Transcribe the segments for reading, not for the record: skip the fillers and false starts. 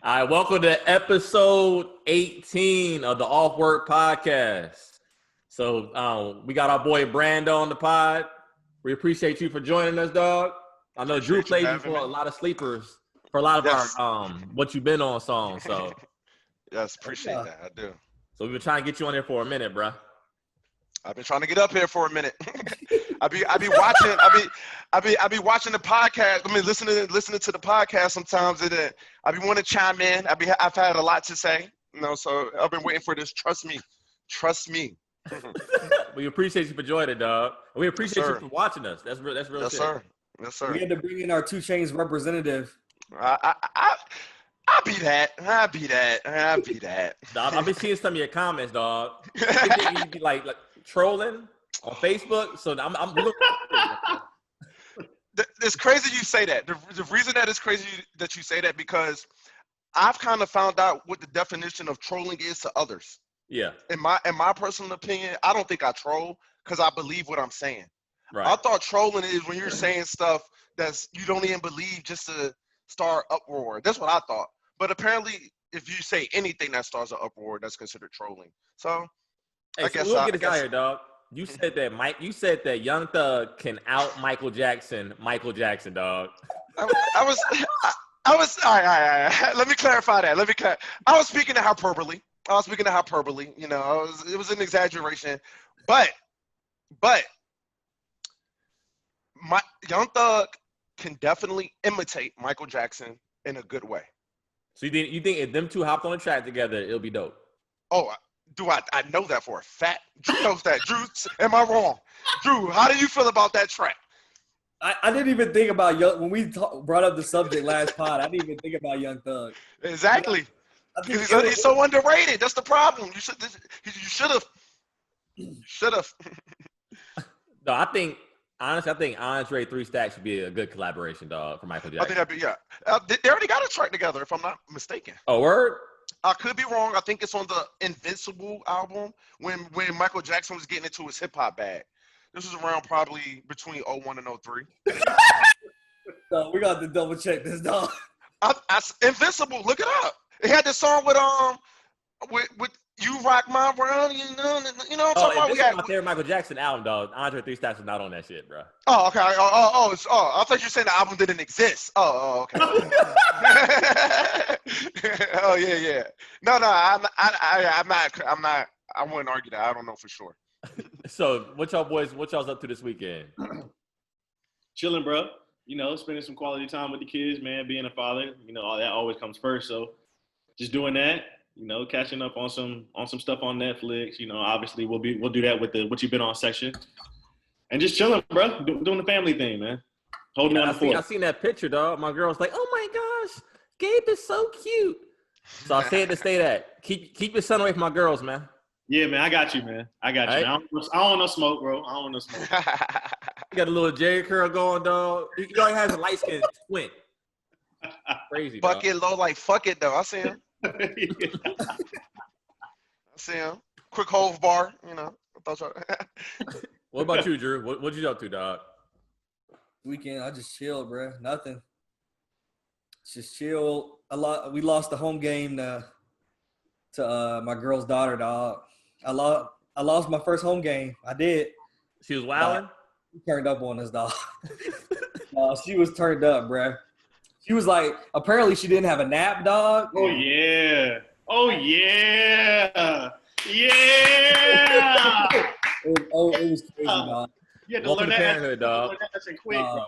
All right, welcome to episode 18 of the Off Work Podcast. So we got our boy Brando on the pod. We appreciate you for joining us, dog. I know Drew played you for a lot of sleepers, for a lot of our What You Been On songs. So yes, appreciate that. I do. So we've been trying to get you on there for a minute, bro. I've been trying to get up here for a minute. I be watching the podcast. I mean, listening to the podcast sometimes, and I be want to chime in. I've had a lot to say, so I've been waiting for this. Trust me. We appreciate you for joining, dog. We appreciate you for watching us. That's real. Yes, shit. Sir. Yes, sir. We had to bring in our 2 Chainz representative. I'll be that. Dog, I've been seeing some of your comments, dog. You be like trolling on Facebook. So I'm looking. It's crazy you say that. The reason that it's crazy that you say that because I've kind of found out what the definition of trolling is to others. Yeah. In my personal opinion, I don't think I troll because I believe what I'm saying. Right. I thought trolling is when you're saying stuff that's you don't even believe just to start uproar. That's what I thought. But apparently, if you say anything that starts an uproar, that's considered trolling. So, I guess we'll get this out here, dog. You said that You said that Young Thug can out Michael Jackson, dog. I was. All right. Let me clarify that. I was speaking to hyperbole. It was an exaggeration, but my Young Thug can definitely imitate Michael Jackson in a good way. So you think if them two hopped on a track together, it'll be dope? Oh, do I know that for a fact? Drew knows that. Drew, am I wrong? Drew, how do you feel about that track? I didn't even think about when we brought up the subject last pod. I didn't even think about Young Thug. Exactly. He's so underrated. That's the problem. You should have. No, I think Andre 3 Stacks would be a good collaboration, dog, for Michael Jackson. I think that'd be, they already got a track together, if I'm not mistaken. Oh, word? I could be wrong. I think it's on the Invincible album when Michael Jackson was getting into his hip-hop bag. This was around probably between 01 and 03. So we got to double check this, dog. Invincible, look it up. It had this song with You Rock My World, you know what I'm talking about? This is my favorite Michael Jackson album, dog. Andre 3 Stacks was not on that shit, bro. Oh, okay. I thought you were saying the album didn't exist. Oh, okay. Oh, yeah. No, I'm not. I wouldn't argue that. I don't know for sure. So, what y'all's up to this weekend? Chilling, bro. Spending some quality time with the kids, man. Being a father, all that always comes first. So, just doing that. Catching up on some stuff on Netflix. Obviously we'll do that with the What You Been On section, and just chilling, bro. Doing the family thing, man. Holding down the fort. I seen that picture, dog. My girl's like, "Oh my gosh, Gabe is so cute." So I said to say that keep your son away from my girls, man. Yeah, man. I got you, man. I got you. I don't want no smoke, bro. I don't want no smoke. You got a little Jerry curl going, dog. He already has a light skinned twin. Crazy. Bucket low, like fuck it though. I see him. I see him. Quick hove bar, What about you, Drew? What you up to, dog? Weekend, I just chilled, bro. Nothing. Just chill. We lost the home game to my girl's daughter, dog. I lost my first home game. I did. She was wilding? She turned up on us, dog. She was turned up, bro. She was like, apparently she didn't have a nap, dog. Oh, yeah. It was crazy, dog. You had to learn that parenthood, dog. Quick, bro.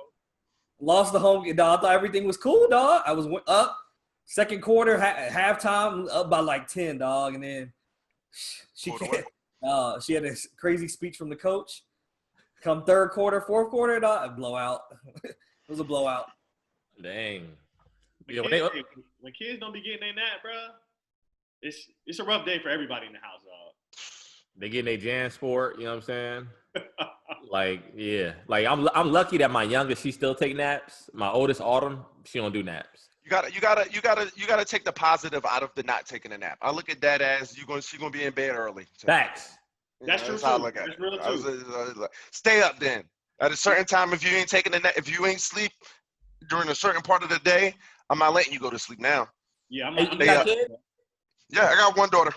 Lost the home game, dog. I thought everything was cool, dog. I was up second quarter, halftime, up by like 10, dog. And then she had a crazy speech from the coach. Come third quarter, fourth quarter, dog, blowout. It was a blowout. Dang. When kids don't be getting their nap, bro, it's a rough day for everybody in the house, dog. They getting their Jan sport, you know what I'm saying? I'm lucky that my youngest, she still take naps. My oldest, Autumn, she don't do naps. You gotta take the positive out of the not taking a nap. I look at that as she's gonna be in bed early. Facts. That's true. That's real too. Stay up then. At a certain time, if you ain't taking a nap, if you ain't sleep during a certain part of the day, I'm not letting you go to sleep now. Yeah, I'm. Hey, I'm you got They, kids? Yeah, I got one daughter.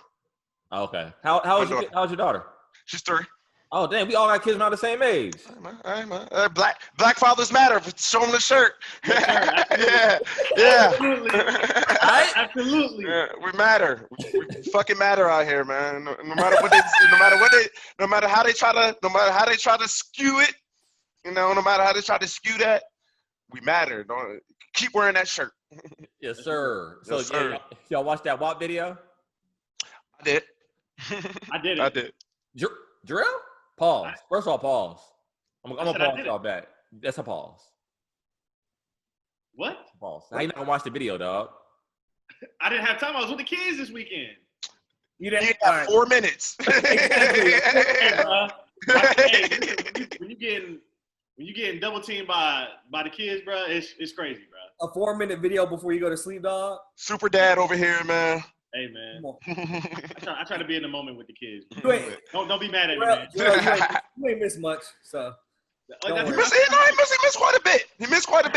Okay. One daughter. How's your daughter? She's 3. Oh, damn, we all got kids around the same age. Hey, man. Black fathers matter. Show them the shirt. Yes, sir. Yeah, Absolutely. yeah. Right? Absolutely. Yeah, we matter. We fucking matter out here, man. No matter no matter how they try to skew it, no matter how they try to skew that, we matter. Don't keep wearing that shirt. Yes, sir. So Yes, yeah, sir. y'all watched that WAP video? I did. I did it. I did. Jorel? Pause. First of all, pause. I'm I gonna said I pause did y'all back. That's a pause. What? Pause. How you not gonna watch the video, dog? I didn't have time. I was with the kids this weekend. You You didn't. got 4 minutes. Exactly. Hey, bro. Hey, listen, when you getting double teamed by the kids, bro, it's crazy, bro. A 4-minute video before you go to sleep, dog. Super dad over here, man. Hey, man. Come on. I try to be in the moment with the kids. You ain't, Don't be mad at me, Jarrell, man. Jarrell, you ain't missed much, so. He Don't worry. missed quite a bit. He missed quite a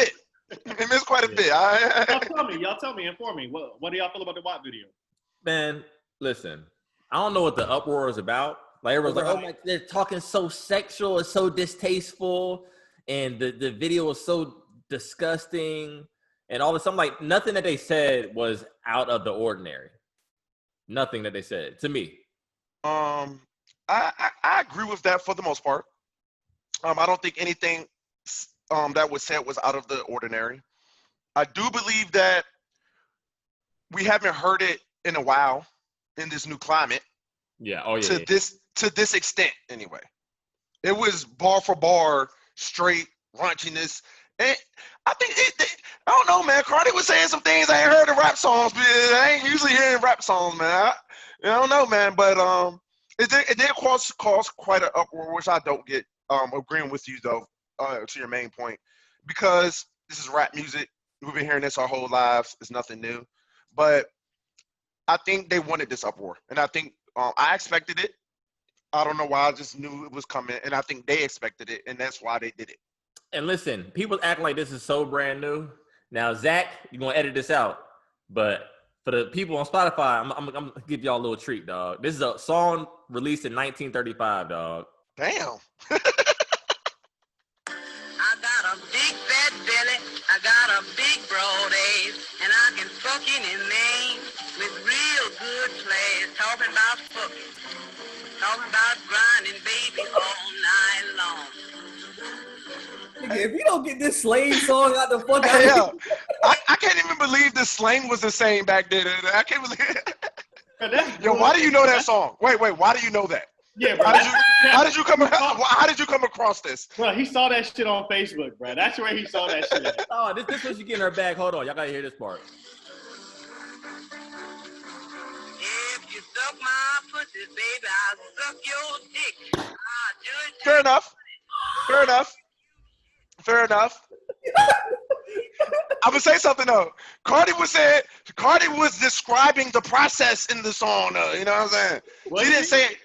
bit. Y'all tell me, inform me. What do y'all feel about the WAP video? Man, listen. I don't know what the uproar is about. Like everyone's like, oh my, they're talking so sexual, it's so distasteful, and the video was so disgusting, and all this. I'm like, nothing that they said was out of the ordinary. Nothing that they said to me. I agree with that for the most part. I don't think anything that was said was out of the ordinary. I do believe that we haven't heard it in a while in this new climate. Yeah. Oh yeah. To this extent, anyway. It was bar for bar, straight raunchiness. And I think I don't know, man. Cardi was saying some things I ain't heard in rap songs, but I ain't usually hearing rap songs, man. I don't know, man. But it did cause quite an uproar, which I don't get. Agreeing with you though, to your main point, because this is rap music. We've been hearing this our whole lives. It's nothing new. But I think they wanted this uproar, and I think I expected it. I don't know why. I just knew it was coming, and I think they expected it, and that's why they did it. And listen, people act like this is so brand new. Now, Zach, you're gonna edit this out, but for the people on Spotify, I'm gonna give y'all a little treat, dog. This is a song released in 1935, dog. Damn. I got a big fat belly, I got a big broad ass, and I can fuck any man with real good plays. Talking about fucking, talking about grinding babies all night long. Nigga, if you don't get this slave song out the fuck out Yeah. of I can't even believe the slang was the same back then. I can't believe it. That's Yo, why do you know that song? Wait, why do you know that? Yeah, bro. How did you come across this? Bro, he saw that shit on Facebook, bro. That's where he saw that shit. Oh, this what she get in her bag. Hold on, y'all gotta hear this part. If you suck my pussy, baby, I'll suck your dick. I'll do it to Fair enough. I'm gonna say something though. Cardi was describing the process in the song. You know what I'm saying? She didn't say it.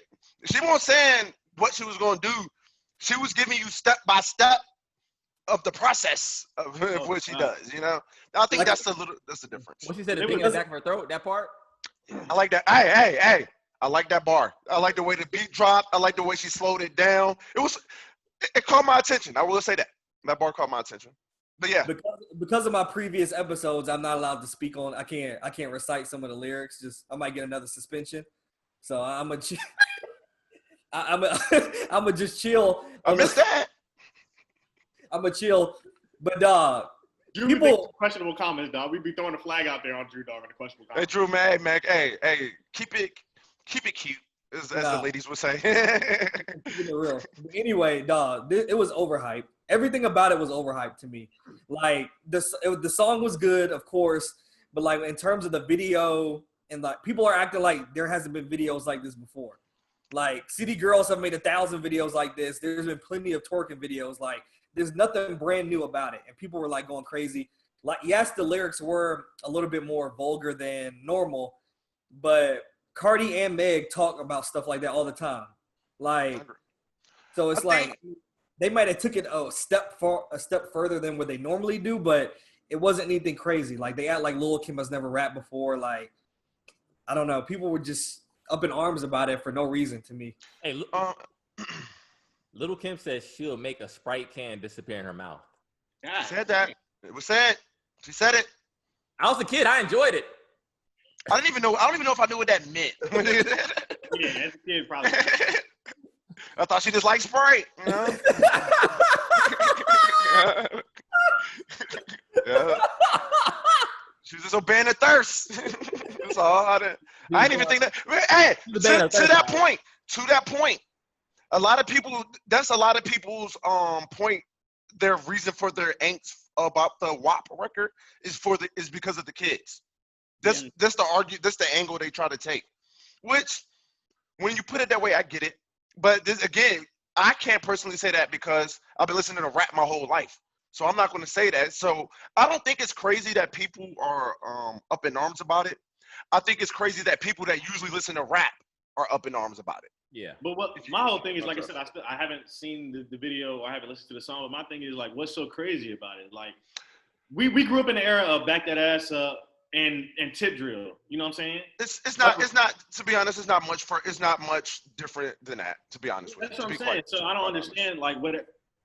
She wasn't saying what she was gonna do. She was giving you step by step of the process of what she does. You know, I think that's the difference. When she said the thing in the back of her throat, that part. I like that. Hey. I like that bar. I like the way the beat dropped. I like the way she slowed it down. It caught my attention. I will say that. That bar caught my attention. But yeah. because of my previous episodes, I'm not allowed to speak on. I can't recite some of the lyrics. I might get another suspension. So I'm a just chill. I missed that. I'm a chill, but dog. Drew, People we make questionable comments, dog. We be throwing a flag out there on Drew, dog, in the questionable Hey, comments. Drew, man, hey, keep it cute, as the ladies would say. Keeping it real. But anyway, dog, it was overhyped. Everything about it was overhyped to me. Like the song was good, of course, but like in terms of the video and like people are acting like there hasn't been videos like this before. Like City Girls have made 1,000 videos like this. There's been plenty of twerking videos. Like there's nothing brand new about it, and people were like going crazy. Like yes, the lyrics were a little bit more vulgar than normal, but Cardi and Meg talk about stuff like that all the time. Like, so it's like they might have took it a step further than what they normally do, but it wasn't anything crazy. Like they act like Lil Kim has never rapped before. Like I don't know, people were just up in arms about it for no reason to me. Hey, Little Kim says she'll make a Sprite can disappear in her mouth. She said that. It was said. She said it. I was a kid. I enjoyed it. I don't even know if I knew what that meant. Yeah, as a kid, probably. I thought she just liked Sprite. You know? Yeah. She was just obeying the thirst. That's all. I didn't even think that. Hey, to that point, a lot of people. That's a lot of people's point. Their reason for their angst about the WAP record is because of the kids. That's the angle they try to take. Which, when you put it that way, I get it. But this, again, I can't personally say that because I've been listening to rap my whole life. So I'm not going to say that. So I don't think it's crazy that people are up in arms about it. I think it's crazy that people that usually listen to rap are up in arms about it. Yeah. But my whole thing is, like I said, I haven't seen the video or I haven't listened to the song. But my thing is, like, what's so crazy about it? Like, we grew up in the era of back that ass up and tip drill. You know what I'm saying? It's not to be honest, it's not much different than that, to be honest with you. That's what I'm saying. So I don't understand, like,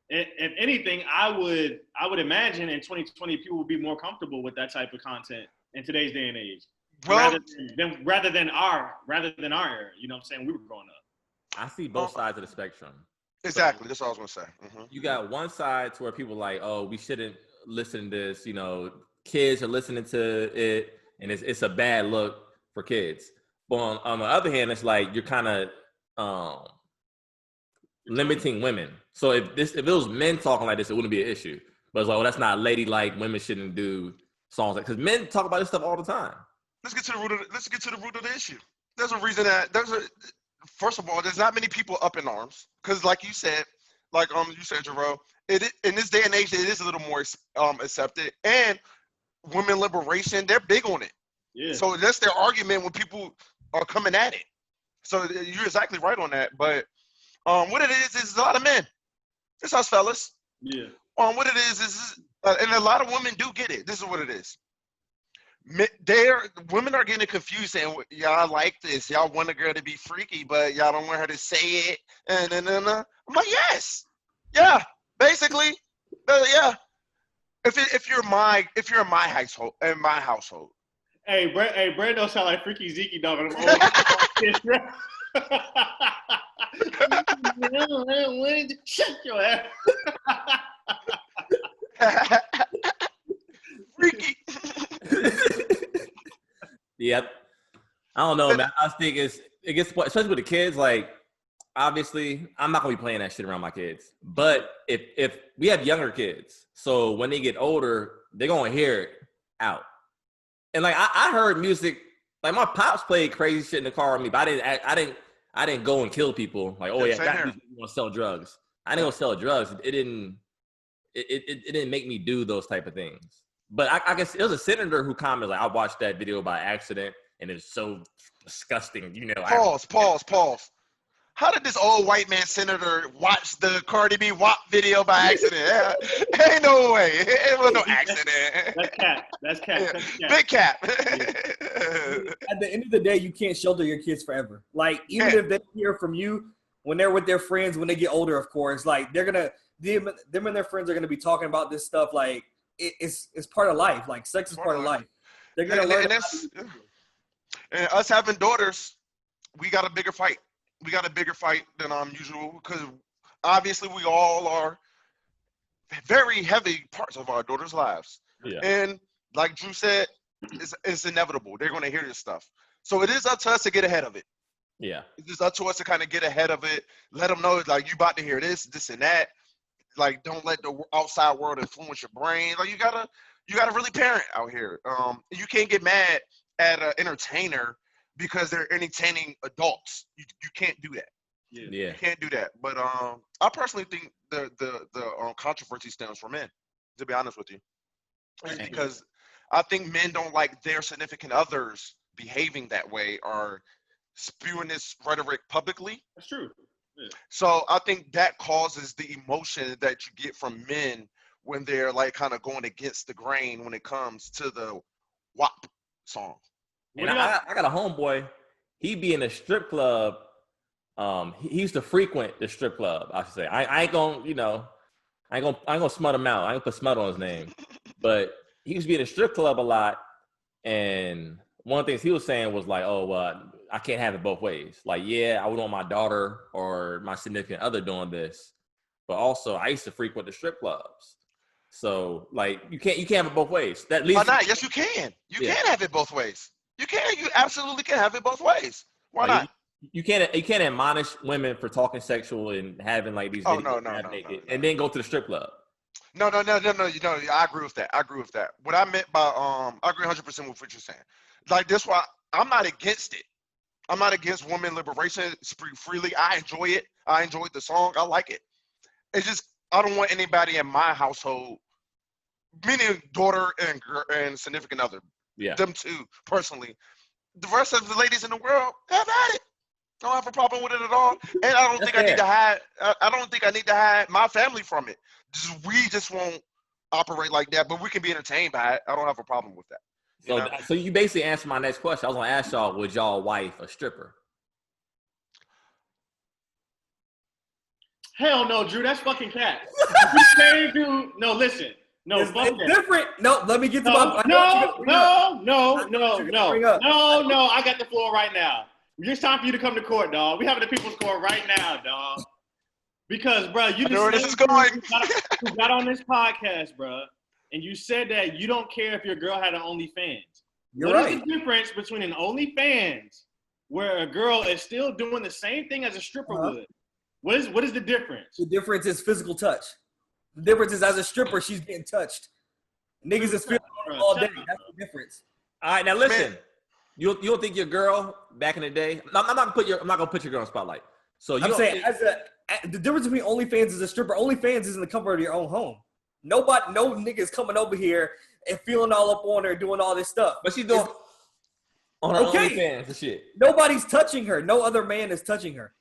if anything, I would imagine in 2020 people would be more comfortable with that type of content in today's day and age. Well, rather than our era. You know what I'm saying? We were growing up. I see both sides of the spectrum. Exactly. So, that's what I was going to say. Mm-hmm. You got one side to where people are like, oh, we shouldn't listen to this. You know, kids are listening to it, and it's a bad look for kids. But on the other hand, it's like you're kind of limiting women. So if it was men talking like this, it wouldn't be an issue. But it's like, well, that's not ladylike. Women shouldn't do songs like, because men talk about this stuff all the time. Let's get to the root of the issue. There's a reason that first of all, there's not many people up in arms because, like you said, Jorel, in this day and age, it is a little more accepted, and women liberation, they're big on it. Yeah. So that's their argument when people are coming at it. So you're exactly right on that. But what it is a lot of men. It's us fellas. Yeah. What it is and a lot of women do get it. This is what it is. Women are getting confused saying, y'all like this. Y'all want a girl to be freaky, but y'all don't want her to say it. And I'm like, yes. Yeah. Basically. Yeah. If you're in my household, Hey, Brando sound like Freaky Zeke dog. Shut your ass. Freaky. Yeah, I don't know, man. I think it gets, especially with the kids. Like, obviously, I'm not gonna be playing that shit around my kids. But if we have younger kids, so when they get older, they're gonna hear it out. And like I heard music, like my pops played crazy shit in the car with me, but I didn't go and kill people. Like, oh yeah, that music, you want to sell drugs. I didn't go sell drugs. It didn't make me do those type of things. But I guess it was a senator who commented, like, I watched that video by accident, and it's so disgusting. You know. Pause. How did this old white man senator watch the Cardi B WAP video by accident? Ain't no way. It was no accident. That's cap. Yeah. Big cap. At the end of the day, you can't shelter your kids forever. Like, even if they hear from you when they're with their friends, when they get older, of course, like them and their friends are gonna be talking about this stuff. Like, it's part of life. Like, sex is part of life. They're gonna learn. And us having daughters, we got a bigger fight. We got a bigger fight than usual because obviously we all are very heavy parts of our daughters' lives. Yeah. And like Drew said, it's inevitable. They're going to hear this stuff. So it is up to us to get ahead of it. Yeah. It's just up to us to kind of get ahead of it. Let them know, like, you about to hear this and that. Like, don't let the outside world influence your brain. Like, you gotta really parent out here. You can't get mad at an entertainer because they're entertaining adults. You can't do that. Yeah. You can't do that. But I personally think the controversy stems from men, to be honest with you. Because I think men don't like their significant others behaving that way or spewing this rhetoric publicly. That's true. Yeah. So I think that causes the emotion that you get from men when they're like kind of going against the grain when it comes to the WAP song. And I got a homeboy. He be in a strip club. He used to frequent the strip club. I should say. I ain't gonna, I ain't gonna smut him out. I ain't gonna put smut on his name. But he used to be in a strip club a lot. And one of the things he was saying was like, "Oh, I can't have it both ways. Like, yeah, I would want my daughter or my significant other doing this, but also I used to frequent the strip clubs. So, like, you can't have it both ways. That leads. Why not? Yes, you can. You can have it both ways. You can. You absolutely can have it both ways. Why not? You can't admonish women for talking sexual and having like these videos naked and then go to the strip club. No. I agree with that. What I meant by I agree 100% with what you're saying. Like, that's why I'm not against it. I'm not against women liberation. Speak freely. I enjoy it. I enjoyed the song. I like it. It's just I don't want anybody in my household, meaning daughter and significant other, them two personally. The rest of the ladies in the world have at it. I don't have a problem with it at all, and I don't think I need to hide. I don't think I need to hide my family from it. We just won't operate like that, but we can be entertained by it. I don't have a problem with that. So you basically answered my next question. I was gonna ask y'all, would y'all wife a stripper? Hell no, Drew. That's fucking cat. You say, dude. No, listen. No, it's different. No, let me get to my. No. I got the floor right now. It's time for you to come to court, dog. We having the people's court right now, dog. Because, bro, you just this is going. You got on this podcast, bro, and you said that you don't care if your girl had an OnlyFans. You're right. What is the difference between an OnlyFans where a girl is still doing the same thing as a stripper would? What is the difference? The difference is physical touch. The difference is as a stripper, she's getting touched. Niggas is feeling all day. That's the difference. All right, now listen. You don't think your girl back in the day? I'm not gonna put your girl on the spotlight. So I'm saying the difference between OnlyFans is a stripper. OnlyFans is in the comfort of your own home. No niggas coming over here and feeling all up on her, doing all this stuff. But she's doing on her OnlyFans and shit. Nobody's touching her. No other man is touching her.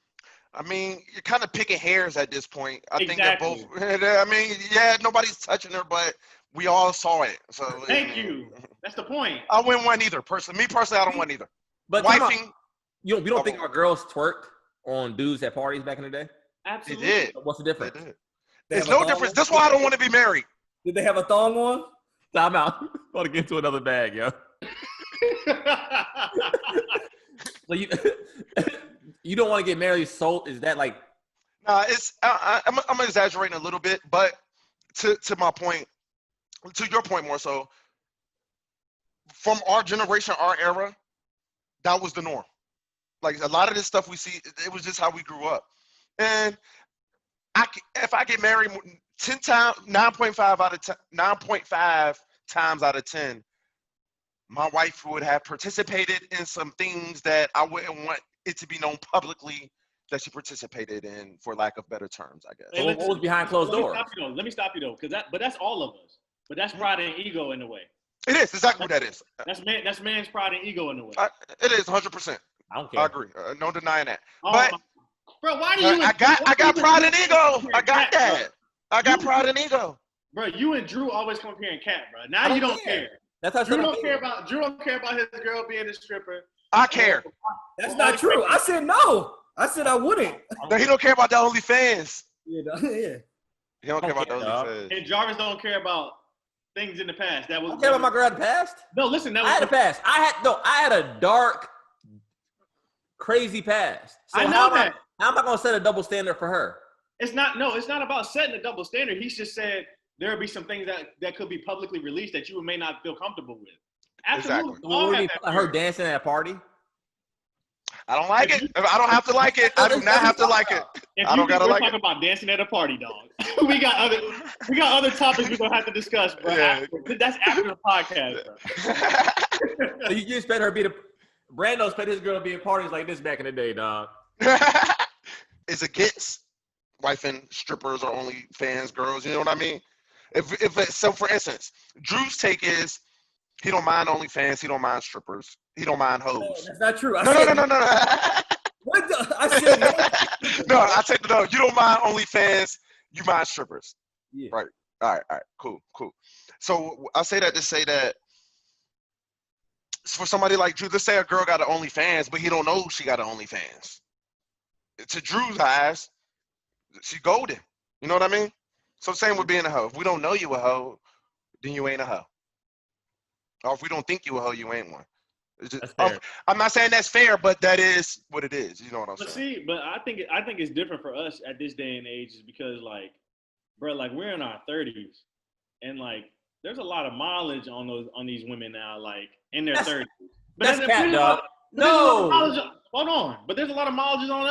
I mean, you're kind of picking hairs at this point. I think they're both. I mean, yeah, nobody's touching her, but we all saw it. So thank you. That's the point. I wouldn't want either. Me personally, I don't want either. But wifing, you don't think our girls twerked on dudes at parties back in the day? Absolutely. They did. What's the difference? They did. There's no difference. That's why I don't want to be married. Did they have a thong on? Stop out. I'm going to get into another bag, yo. So you don't want to get married, so is that like? Nah, I'm exaggerating a little bit, but to my point, to your point more so, from our generation, our era, that was the norm. Like a lot of this stuff we see, it was just how we grew up. And if I get married 10 times, 9.5 times out of 10, my wife would have participated in some things that I wouldn't want it to be known publicly that she participated in, for lack of better terms, I guess. Hey, what was behind closed doors? Let me stop you though, because that's all of us. But that's pride and ego in a way. It is exactly what that is. That's man's pride and ego in a way. It is 100%. I don't care. I agree. No denying that. Bro, why do you? I got pride and ego. I got that. I got pride and ego. Bro, you and Drew always come up here and cat, bro. Now you don't care. That's how Drew don't care about his girl being a stripper. I care. That's not true. I said no. I said I wouldn't. No, he don't care about the OnlyFans. Yeah. He don't care about the OnlyFans. And Jarvis don't care about things in the past. I don't care about my girl in the past. No, listen. I had a past. I had a dark, crazy past. So I know that. How am I going to set a double standard for her? It's not about setting a double standard. He's just said there will be some things that could be publicly released that you may not feel comfortable with. Absolutely. Exactly. Her dancing at a party? I don't like it. I don't have to like it. I do not have to like it. I don't gotta like it. We're talking about dancing at a party, dog. we got other topics we're gonna have to discuss, bro. Yeah. That's after the podcast, bro. So you just expect her to be Brando expect his girl to be at parties like this back in the day, dog. It's against wifing strippers or OnlyFans girls. You know what I mean? So for instance, Drew's take is he don't mind OnlyFans. He don't mind strippers. He don't mind hoes. No, that's not true. No. What I said no. No, I take no. You don't mind OnlyFans. You mind strippers. Yeah. Right. All right, cool. So I say that to say that for somebody like Drew, let's say a girl got an OnlyFans, but he don't know she got an OnlyFans. To Drew's eyes, she golden. You know what I mean? So same with being a hoe. If we don't know you a hoe, then you ain't a hoe. Or if we don't think you a hoe, you ain't one. It's just, I'm not saying that's fair, but that is what it is. You know what I'm saying? But I think it's different for us at this day and age, is because like, bro, like we're in our 30s, and like there's a lot of mileage on these women now, like in their 30s. But that's cat, dog. No. Hold on, but there's a lot of mileage on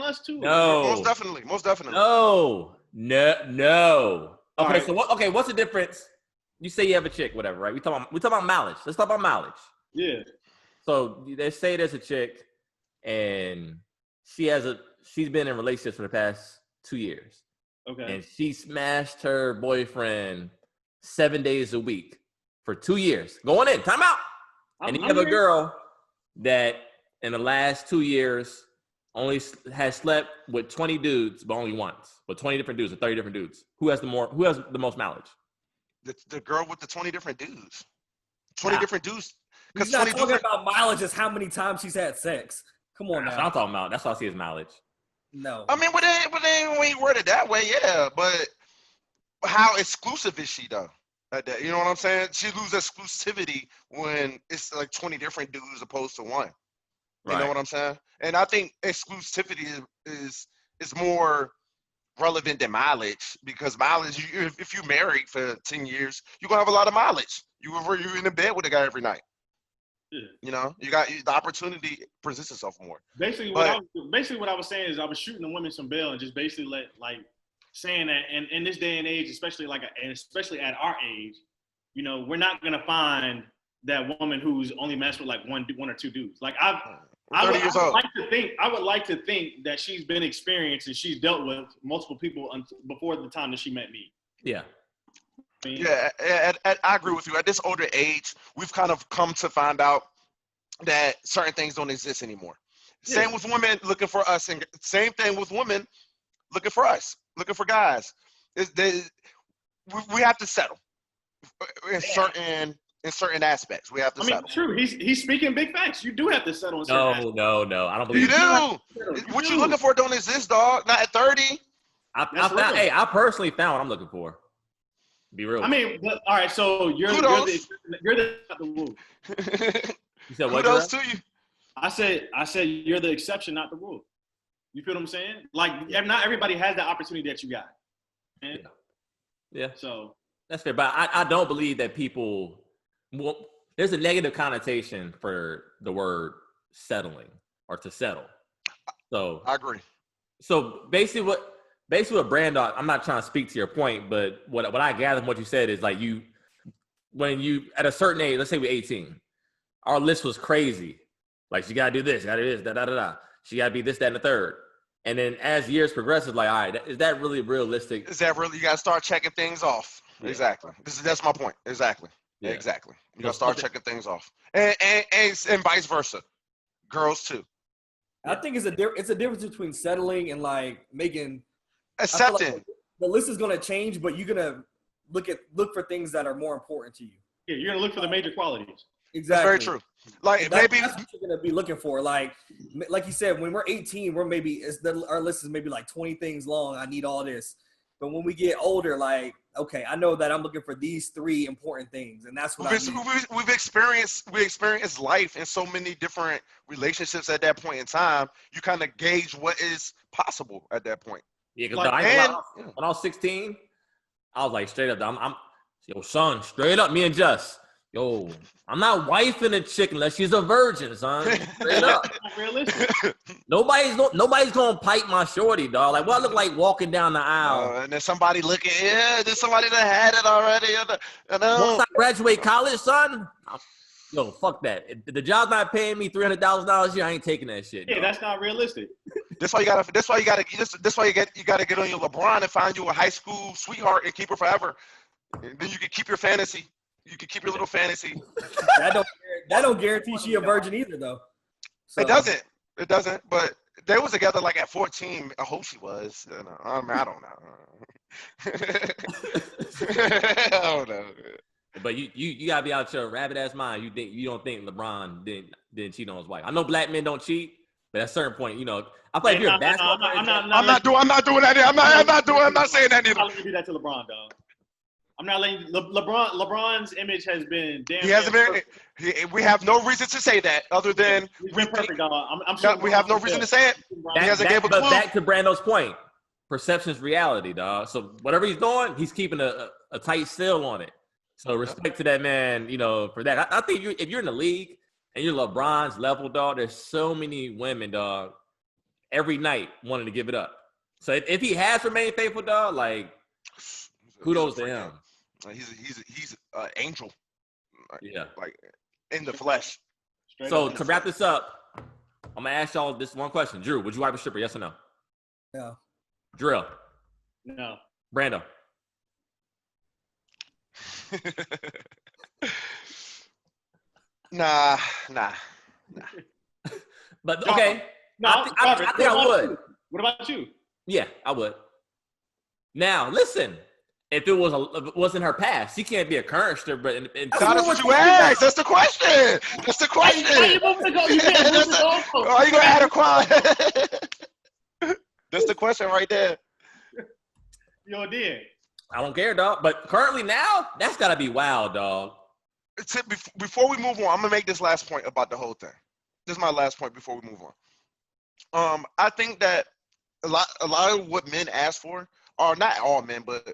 us too. No. Most definitely. No. Okay, right. so what's the difference? You say you have a chick, whatever, right? We talking about mileage. Let's talk about mileage. Yeah. So they say there's a chick, and she's been in relationships for the past 2 years. Okay. And she smashed her boyfriend 7 days a week for 2 years. Going in, time out. And you have a girl that in the last 2 years only has slept with 20 dudes, but only once. With 20 different dudes or 30 different dudes. Who has the most mileage? The girl with the 20 different dudes. 20 different dudes. He's not talking about mileage, is how many times she's had sex. Come on now. That's what I'm talking about. That's what I see as mileage. No. I mean, but they ain't worded that way, yeah. But how exclusive is she though? You know what I'm saying? She loses exclusivity when it's like 20 different dudes opposed to one. You know what I'm saying? And I think exclusivity is more relevant than mileage, because mileage, if you're married for 10 years, you're gonna have a lot of mileage. You're in the bed with a guy every night. Yeah. You know, you got the opportunity presents itself more. Basically, what I was saying is I was shooting the women some bail and just basically saying that, and in this day and age, especially at our age, you know, we're not gonna find that woman who's only messed with like one or two dudes. Like I would like to think that she's been experienced and she's dealt with multiple people before the time that she met me. Yeah. Yeah, I agree with you. At this older age, we've kind of come to find out that certain things don't exist anymore. Yeah. Same with women looking for us, and same thing with women looking for us, looking for guys. We have to settle in certain aspects. We have to settle. True. He's speaking big facts. You do have to settle in certain aspects. No. I don't believe you do. What you looking for don't exist, dog. Not at 30. I personally found what I'm looking for. Be real. I mean, all right. So you're the rule. You said what? Kudos to you. I said you're the exception, not the rule. You feel what I'm saying? Like, not everybody has the opportunity that you got. Man. Yeah. So that's fair, but I don't believe that people. Well, there's a negative connotation for the word settling or to settle. So I agree. So basically what Brando, I'm not trying to speak to your point, but what I gather from what you said is like when you at a certain age, let's say we're 18, our list was crazy. Like, she gotta do this, da. She gotta be this, that, and the third. And then as years progress, it's like, all right, is that really realistic? Is that really? You gotta start checking things off. Yeah. Exactly. That's my point. Exactly. Yeah. Exactly. You gotta start checking things off, and vice versa, girls too. I think it's a difference between settling and like making. Accepting. Like the list is gonna change, but you're gonna look for things that are more important to you. Yeah, you're gonna look for the major qualities. Exactly. That's very true. Like that's what you're gonna be looking for. Like you said, when we're 18, our list is maybe like 20 things long. I need all this. But when we get older, like, okay, I know that I'm looking for these 3 important things, and that's what we've experienced life in so many different relationships at that point in time. You kind of gauge what is possible at that point. Yeah, because when I was 16, I was like, straight up, I'm son, straight up, me and Just, I'm not wifing a chick unless she's a virgin, son. Straight up. Realistic. Nobody's gonna pipe my shorty, dog. Like, what I look like walking down the aisle? And there's somebody looking. Yeah, there's somebody that had it already. Once I graduate college, son. Fuck that. If the job's not paying me $300,000 a year, I ain't taking that shit. Yeah, dog. That's not realistic. That's why you gotta get on your LeBron and find you a high school sweetheart and keep her forever. And then you can keep your fantasy. You can keep your little fantasy. That don't guarantee she a virgin either, though. So. It doesn't. But they was together like at 14. I hope she was. I don't know. I don't know. But you gotta be out your rabbit ass mind. You don't think LeBron didn't cheat on his wife? I know black men don't cheat, but at a certain point, I play if you're a basketball player. I'm not doing that. I'm not saying that either. I'm not letting you do that to LeBron, dog. I'm not letting LeBron's image has been damn. He hasn't been. We have no reason to say that other than he's been perfect, dog. I'm sure we have no reason to say it. He hasn't gave a clue. But back to Brando's point, perception's reality, dog. So whatever he's doing, he's keeping a tight seal on it. So respect to that man, for that. I think if you're in the league and you're LeBron's level, dog, there's so many women, dog, every night wanting to give it up. So if he has remained faithful, dog, like kudos to him. He's an angel. Yeah. Like in the flesh. So to wrap this up, I'm gonna ask y'all this one question. Drew, would you wipe a stripper? Yes or no? Yeah. Drill. No. Brando. Nah. But okay. No, I think I would. What about you? Yeah, I would. Now, listen. If it wasn't her past, she can't be a current stripper. But that's what you asked. That's the question. That's the question. Why you moving the goal? You can't move the goal. Are you gonna add a quad? That's the question right there. Yo, did. I don't care, dog. But currently now, that's gotta be wild, dog. Before we move on, I'm gonna make this last point about the whole thing. This is my last point before we move on. I think that a lot of what men ask for, or not all men, but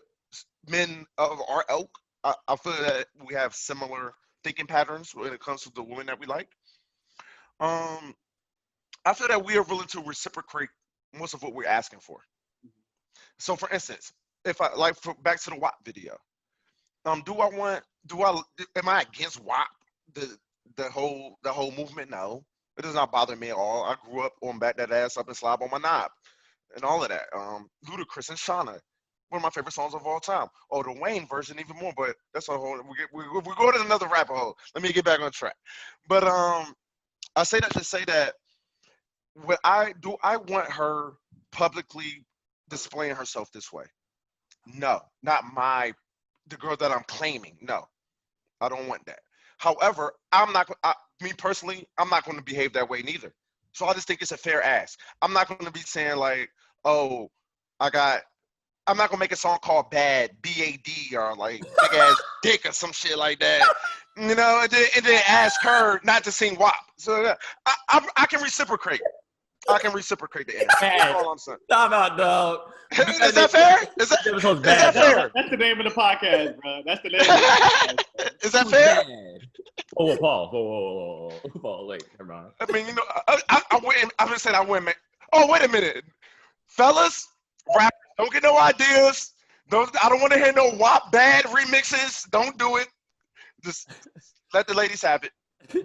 men of our ilk, I feel that we have similar thinking patterns when it comes to the women that we like. I feel that we are willing to reciprocate most of what we're asking for. So, for instance, if I back to the WAP video, am I against WAP? The whole movement? No, it does not bother me at all. I grew up on back that ass up and slob on my knob, and all of that. Ludacris and Shauna. One of my favorite songs of all time. Oh, the Wayne version even more, but that's a whole. We go to another rabbit hole. Let me get back on track. But I say that to say that I want her publicly displaying herself this way. No, not the girl that I'm claiming. No, I don't want that. However, me personally, I'm not going to behave that way neither. So I just think it's a fair ask. I'm not going to be saying like, oh, I'm not gonna make a song called "Bad" B.A.D. or like big ass dick or some shit like that, and then ask her not to sing WAP. So I can reciprocate. I can reciprocate the answer. That's all I'm saying. Stop out, dog. Is that fair? Is that fair? That's the name of the podcast, bro. That's the name of the podcast. Is that fair? Oh, Paul. Wait, never mind. I mean, I wouldn't. I'm just saying I wouldn't. Oh, wait a minute, fellas, rap. Don't get no ideas. I don't want to hear no WAP bad remixes. Don't do it. Just let the ladies have it.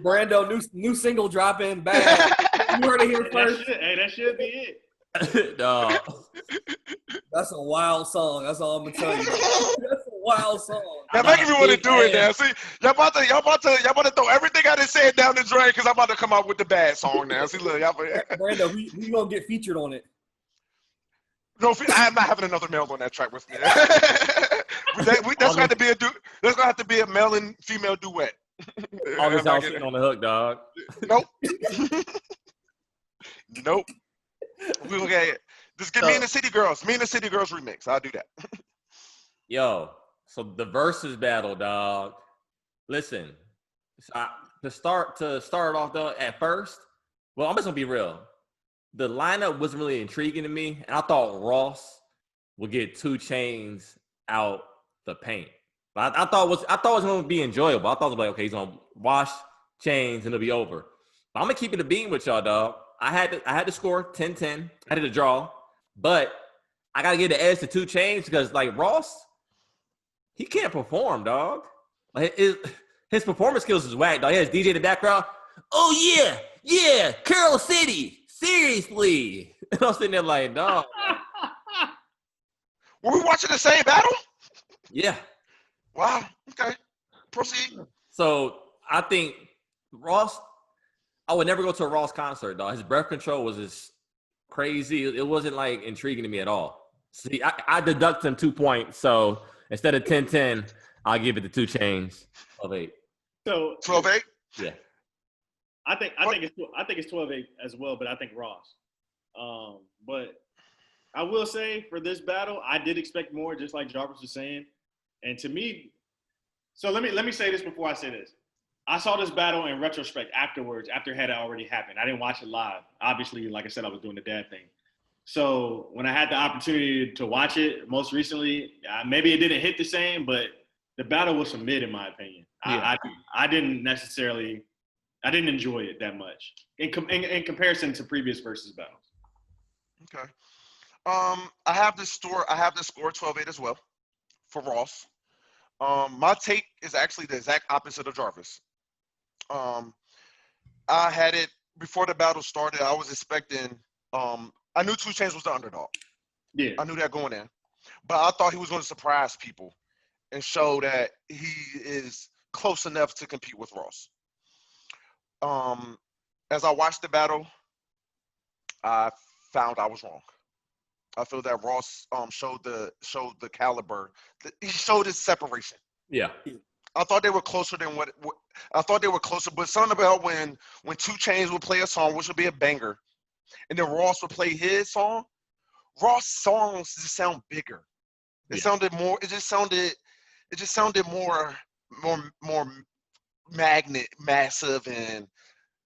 Brando, new single dropping. Bad. You heard it here first. That should be it. No. That's a wild song. That's all I'm gonna tell you. That's a wild song. Y'all making me want to do it now. See, y'all about to throw everything I just said down the drain because I'm about to come out with the bad song now. See, look, y'all. Brando, we gonna get featured on it. No, I'm not having another male on that track with me. That's gonna have to be a male and female duet. All this out sitting on the hook, dog. Nope. Nope. We will get it. Just give me and the City Girls. Me and the City Girls remix. I'll do that. Yo, so the versus battle, dog. Listen, to start off though, at first, well, I'm just gonna be real. The lineup wasn't really intriguing to me, and I thought Ross would get 2 Chainz out the paint. But I thought it was going to be enjoyable. I thought it was like, okay, he's going to wash Chainz and it'll be over. But I'm going to keep it a beam with y'all, dog. I had to score 10-10. I had to draw, but I got to give the edge to 2 Chainz because like Ross, he can't perform, dog. Like his performance skills is whack, dog. He has DJ in the background. Oh yeah, Carol City. Seriously. And I'm sitting there like, dog. Were we watching the same battle? Yeah. Wow. Okay. Proceed. So I think Ross, I would never go to a Ross concert, dog. His breath control was just crazy. It wasn't like intriguing to me at all. See, I deduct him 2 points. So instead of 10-10, I'll give it to 2 Chainz of 8. So 12-8? Yeah. I think it's 12-8 as well, but I think Ross. But I will say for this battle, I did expect more, just like Jarvis was saying. And to me, so let me say this before I say this. I saw this battle in retrospect afterwards, after it had already happened. I didn't watch it live. Obviously, like I said, I was doing the dad thing. So when I had the opportunity to watch it most recently, maybe it didn't hit the same, but the battle was some mid in my opinion. Yeah. I didn't enjoy it that much in comparison to previous versus battles. Okay. I have the score 12-8 as well for Ross. My take is actually the exact opposite of Jarvis. I had it before the battle started. I was expecting. I knew 2 Chainz was the underdog. Yeah. I knew that going in, but I thought he was going to surprise people and show that he is close enough to compete with Ross. As I watched the battle, I found I was wrong. I feel that Ross showed the caliber. He showed his separation. Yeah. I thought they were closer than what I thought they were closer. But something about when 2 Chainz would play a song, which would be a banger, and then Ross would play his song. Ross songs just sound bigger. It sounded more. It just sounded more massive, and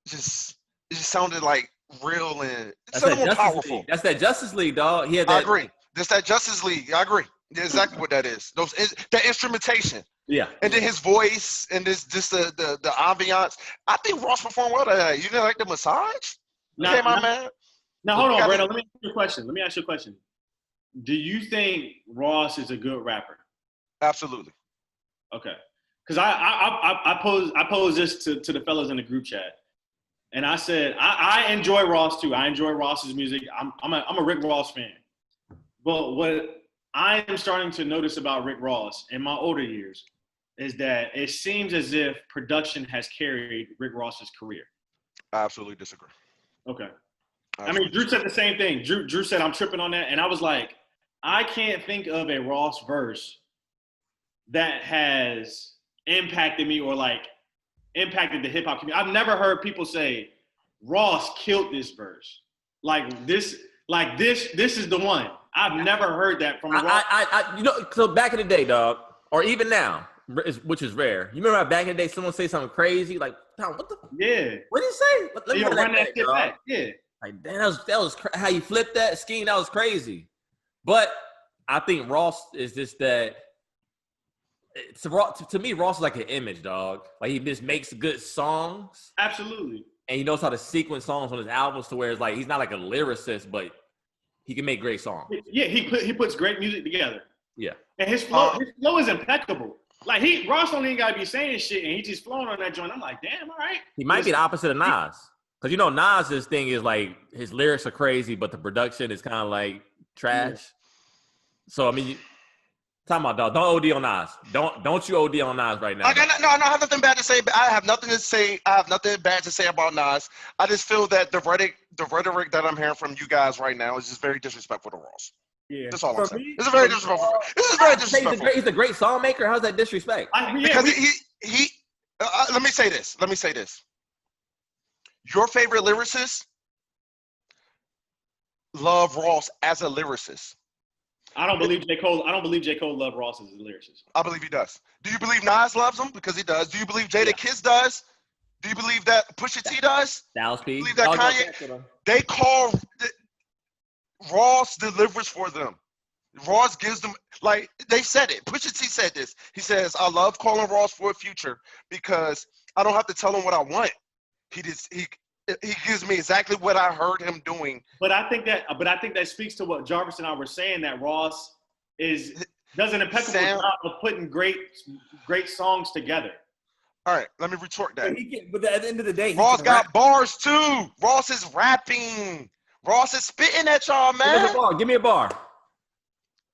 it just sounded like real, and it sounded more powerful. That's that Justice League, dog. That, I agree. That's that Justice League. I agree. That's exactly what that is. That instrumentation. Yeah. And then his voice and the ambiance. I think Ross performed well today. You didn't like the massage? Okay, my man. Now hold on, Brando. Let me ask you a question. Do you think Ross is a good rapper? Absolutely. Okay. Because I posed this to the fellas in the group chat, and I said I enjoy Ross too. I enjoy Ross's music. I'm a Rick Ross fan. But what I am starting to notice about Rick Ross in my older years is that it seems as if production has carried Rick Ross's career. I absolutely disagree. Okay. I mean, Drew said the same thing. Drew said I'm tripping on that, and I was like, I can't think of a Ross verse that has impacted me or like impacted the hip hop community. I've never heard people say Ross killed this verse. This is the one. I've never heard that from a Ross. So back in the day, dog, or even now, which is rare. You remember how back in the day someone say something crazy like, what the? Yeah. What did he say? Let me run that shit back. Yeah. Like, damn, that was how you flipped that scheme. That was crazy. But I think Ross is just that. To me, Ross is like an image, dog. Like he just makes good songs. Absolutely. And he knows how to sequence songs on his albums to where it's like he's not like a lyricist, but he can make great songs. Yeah, he puts great music together. Yeah. And his flow is impeccable. Like Ross don't even gotta be saying shit, and he just flowing on that joint. I'm like, damn, all right. He might be the opposite of Nas. Because Nas's thing is like his lyrics are crazy, but the production is kind of like trash. Yeah. So I mean, talking about dog, don't OD on Nas. Don't you OD on Nas right now? I have nothing bad to say. I have nothing bad to say about Nas. I just feel that the rhetoric that I'm hearing from you guys right now is just very disrespectful to Ross. Yeah, that's all I'm saying. This is very disrespectful. He's a great song maker. How's that disrespect? Because he let me say this. Your favorite lyricist love Ross as a lyricist. I don't believe J. Cole loved Ross as a lyricist. I believe he does. Do you believe Nas loves him? Because he does. Do you believe Jada Kiss does? Do you believe that Pusha T does? Styles P. Believe that Kanye? They call Ross delivers for them. Ross gives them, like, they said it. Pusha T said this. He says, I love calling Ross for a future because I don't have to tell him what I want. He gives me exactly what I heard him doing. But I think that speaks to what Jarvis and I were saying, that Ross does an impeccable job of putting great songs together. All right, let me retort that. But at the end of the day, Ross got bars too. Ross is rapping. Ross is spitting at y'all, man. Give me a bar.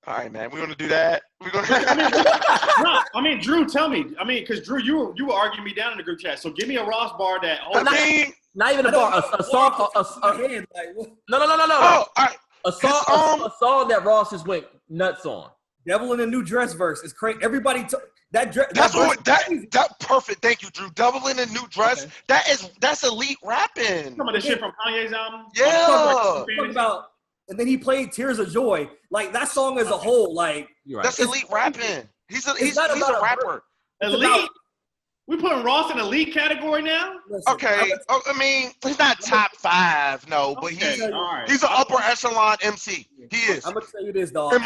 All right, man. We want to do that. We're gonna. I mean, Drew, tell me. I mean, because Drew, you were arguing me down in the group chat. So give me a Ross bar that. Not even a bar. A song. No. Oh, all right. A song that Ross just went nuts on. Devil in a New Dress verse is crazy. Everybody, that perfect. Thank you, Drew. Devil in a New Dress. Okay. That's elite rapping. Some of the shit from Kanye's album. Yeah. And then he played Tears of Joy. Like that song as a whole, like Right. That's elite rapping. He's a rapper. Elite. We putting Ross in elite category now? Listen, Okay. I mean, he's not top 5, no, but he's an upper echelon MC. He is. I'm gonna tell you this, dog.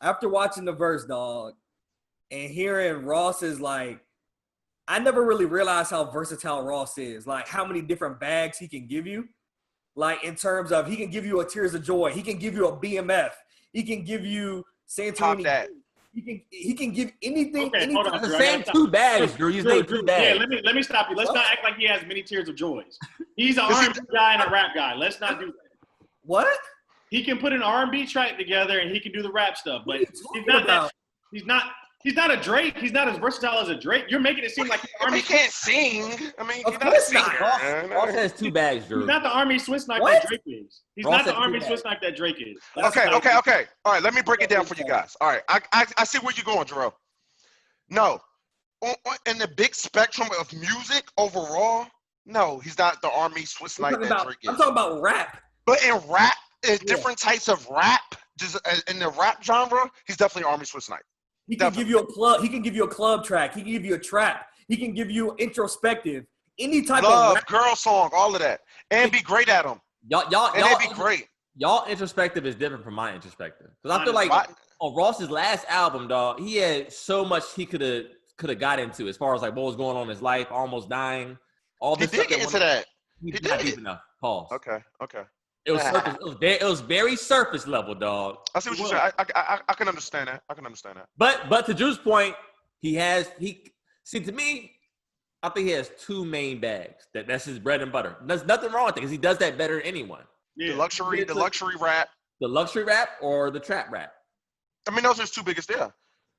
After watching the verse, dog, and hearing Ross is like, I never really realized how versatile Ross is. Like how many different bags he can give you. Like in terms of he can give you a Tears of Joy, he can give you a BMF, he can give you Santorini. He can give anything. Okay, hold on, the same 2 bags, Drew. He's named 2 bags. Yeah, let me stop you. Let's not act like he has many Tears of Joys. He's an R&B guy and a rap guy. Let's not do that. What? He can put an R&B track together and he can do the rap stuff, but he's not a Drake. He's not as versatile as a Drake. You're making it seem like he can't sing. I mean, of he's not a course singer. not. Ross has 2 bags, Drew. He's not the Army Swiss knife that Drake is. He's Ross not the has Army 2 Swiss knife that Drake is. Okay. All right, let me break it down for you guys. All right, I see where you're going, Jorel. No, in the big spectrum of music overall, no, he's not the Army Swiss knife that Drake is. I'm talking about rap. But in rap, in different types of rap, just in the rap genre, he's definitely Army Swiss knife. He can give you a club. He can give you a club track. He can give you a trap. He can give you introspective. Any type of rap. Girl song, all of that, and be great at them. Y'all, be great. Y'all introspective is different from my introspective because I feel like on Ross's last album, dog, he had so much he could have got into as far as like what was going on in his life, almost dying. All this. He did get into that. He did not deep enough. Pause. Okay. It was surface. It was very surface level, dog. I see what you're saying. I can understand that. But to Drew's point, to me, I think he has 2 main bags. That's his bread and butter. There's nothing wrong with it because he does that better than anyone. Yeah. The luxury rap. The luxury rap or the trap rap. I mean, those are his 2 biggest. Yeah.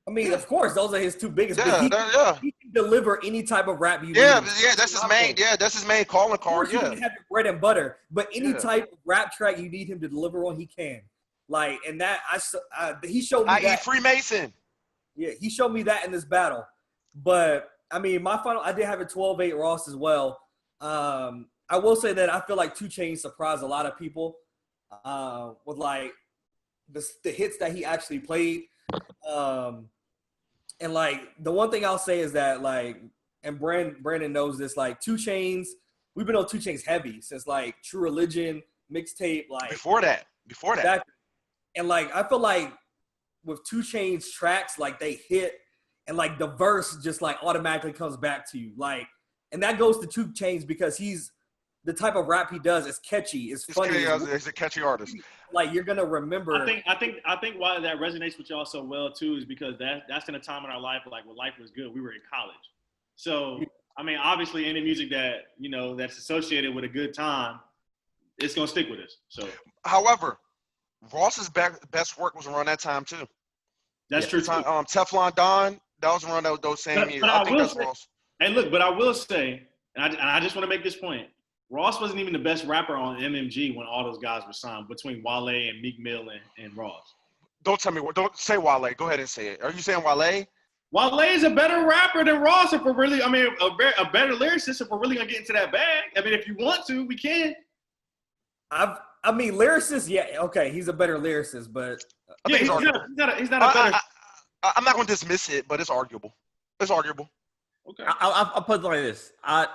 I mean, of course, those are his 2 biggest. He can deliver any type of rap you need. Yeah, that's his main. Yeah, that's his main calling card. You can have your bread and butter, but any type of rap track you need him to deliver on, he can. Like, and that he showed me that. Freemason. Yeah, he showed me that in this battle. But I mean, I did have a 12-8 Ross as well. I will say that I feel like 2 Chainz surprised a lot of people with like the hits that he actually played. And like the one thing I'll say is that like, and Brandon knows this, like 2 Chainz, we've been on 2 Chainz heavy since like True Religion mixtape, like before that. Exactly. And like I feel like with 2 Chainz tracks, like they hit and like the verse just like automatically comes back to you. Like, and that goes to 2 Chainz because he's the type of rap he does is catchy, it's funny. He's a catchy artist. Like you're gonna remember. I think why that resonates with y'all so well too is because that's in a time in our life like when life was good. We were in college, so I mean obviously any music that that's associated with a good time, it's gonna stick with us. So, however, Ross's best work was around that time too. That's true. Teflon Don, that was around those same years. I think that's Ross. And look, but I will say, and I just want to make this point. Ross wasn't even the best rapper on MMG when all those guys were signed between Wale and Meek Mill and Ross. Don't say Wale. Go ahead and say it. Are you saying Wale? Wale is a better rapper than Ross if we're really, a better lyricist if we're really going to get into that bag. I mean, if you want to, we can. I mean, lyricist, yeah, okay, he's a better lyricist, but. Yeah, he's not a better. I'm not going to dismiss it, but it's arguable. Okay. I'll put it like this. I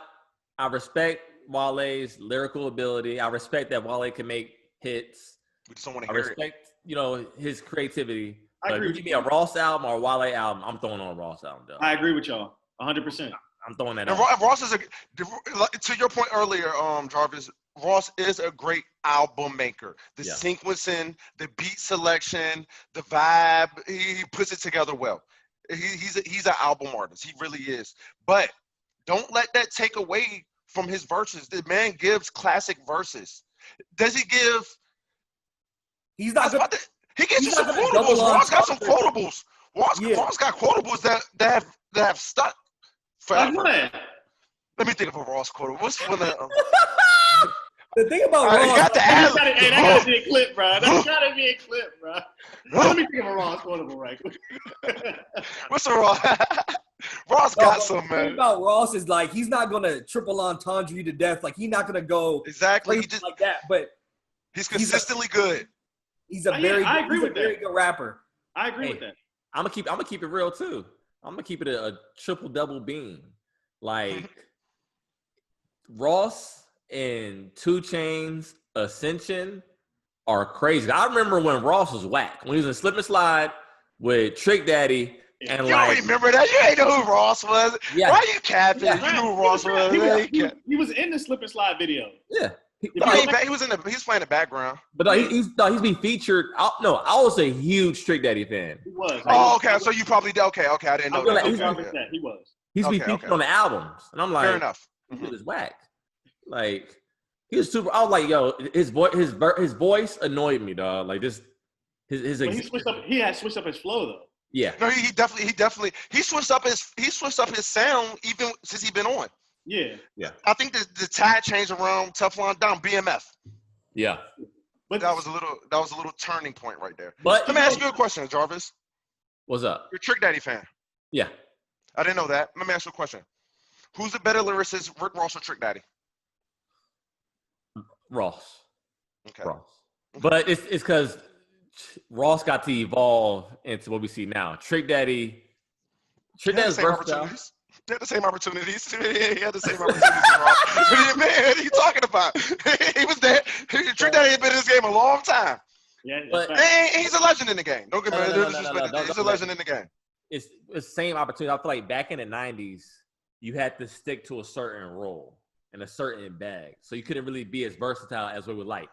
respect Wale's lyrical ability. I respect that Wale can make hits. We just don't want to hear it. I respect, his creativity. But if you give me a Ross album or a Wale album, I'm throwing on a Ross album, though. I agree with y'all, 100%. I'm throwing that and out. Ross is to your point earlier, Jarvis, Ross is a great album maker. The sequencing, the beat selection, the vibe, he puts it together well. He's an album artist. He really is. But don't let that take away from his verses. The man gives classic verses. Does he give? He's not. He gets you He's some not gonna double quotables. Ross got some entendre. quotables. Ross Yeah. got quotables that have stuck Like forever. what? Let me think of a Ross quotable. What's one of The thing about All right, you Ross, got the ad- Hey, that gotta be a clip, bro. That gotta be a clip, bro. Let me think of a Ross quotable right quick. What's a Ross? Ross no, got but some, the thing man. about Ross is like he's not gonna triple entendre you to death. Like he's not gonna go Exactly. crazy like that. But He's consistently good. he's a Yeah, very I agree he's a with very that. good rapper. I agree Hey. with that. I'm gonna keep it real too. I'm gonna keep it a triple double beam. Like Ross and 2 Chainz Ascension are crazy. I remember when Ross was whack when he was in Slip and Slide with Trick Daddy and You like don't remember that? You ain't know who Ross was. Yeah. Why you capping? Yeah. You knew who Ross was. He was in the slip and slide video. yeah. No, he was playing the background. But no, he's been featured. I was a huge Trick Daddy fan. He was. Oh, okay. So you probably did. Okay. I didn't know I feel that. like he's Okay, been- yeah. He was. He's been Okay, featured on the albums, and I'm like, Fair enough. This dude is whack. Like he was super. I was like, yo, his voice annoyed me, dog. Like this, But he had switched up his flow though. yeah. No, he definitely switched up his sound even since he been on. Yeah. I think the tide changed around Teflon Don BMF. Yeah. But That was a little turning point right there. But Let me ask you a question, Jarvis. what's up? You're a Trick Daddy fan. Yeah. I didn't know that. Let me ask you a question. Who's the better lyricist, Rick Ross or Trick Daddy? Ross. Okay. Ross. But it's because Ross got to evolve into what we see now. Trick Daddy's He had the same versatile. opportunities. He had the same opportunities. He had the same opportunities as Ross. Man, what are you talking about? He was there. Trick Daddy had been in this game a long time. yeah, But- that's fact. And he's a legend in the game. Don't get me No, wrong. no, He's a legend in the game. It's the same opportunity. I feel like back in the 90s, you had to stick to a certain role and a certain bag. So you couldn't really be as versatile as we would like.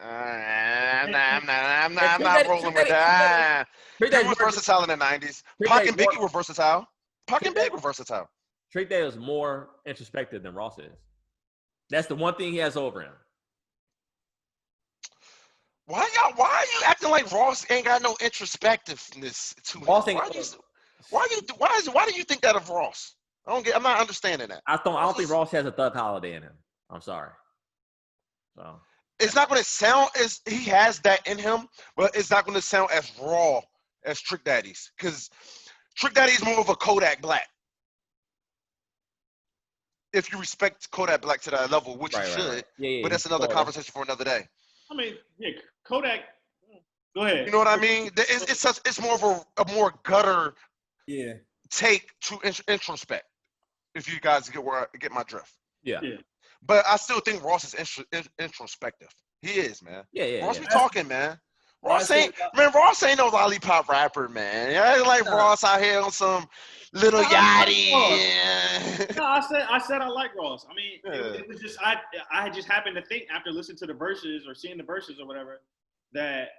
I'm not rolling with that. Trick He Daddy was versatile in the 90s. Trick Pac Daddy and Biggie more- were versatile. Pac and Big were versatile. Trick Daddy is more introspective than Ross is. That's the one thing he has over him. Why are you acting like Ross ain't got no introspectiveness to him? Ross ain't- Why do you think that of Ross? I'm not understanding that. I don't think Ross has a Thug Holiday in him. I'm sorry. So It's not going to sound as he has that in him, but it's not going to sound as raw as Trick Daddy's, because Trick Daddy is more of a Kodak Black. If you respect Kodak Black to that level, which you should, Yeah, but that's another sorta. conversation for another day. I mean, yeah, Kodak. Go ahead. You know what I mean? It's more of a more gutter Yeah. take to introspect. If you guys get my drift. Yeah. But I still think Ross is introspective. He is, man. Yeah. Ross be talking, man. Ross That's ain't no lollipop rapper, man. It ain't like Ross out here on some little yachty. No, I said I like Ross. I mean, Yeah. it was just I just happened to think after listening to the verses or seeing the verses or whatever that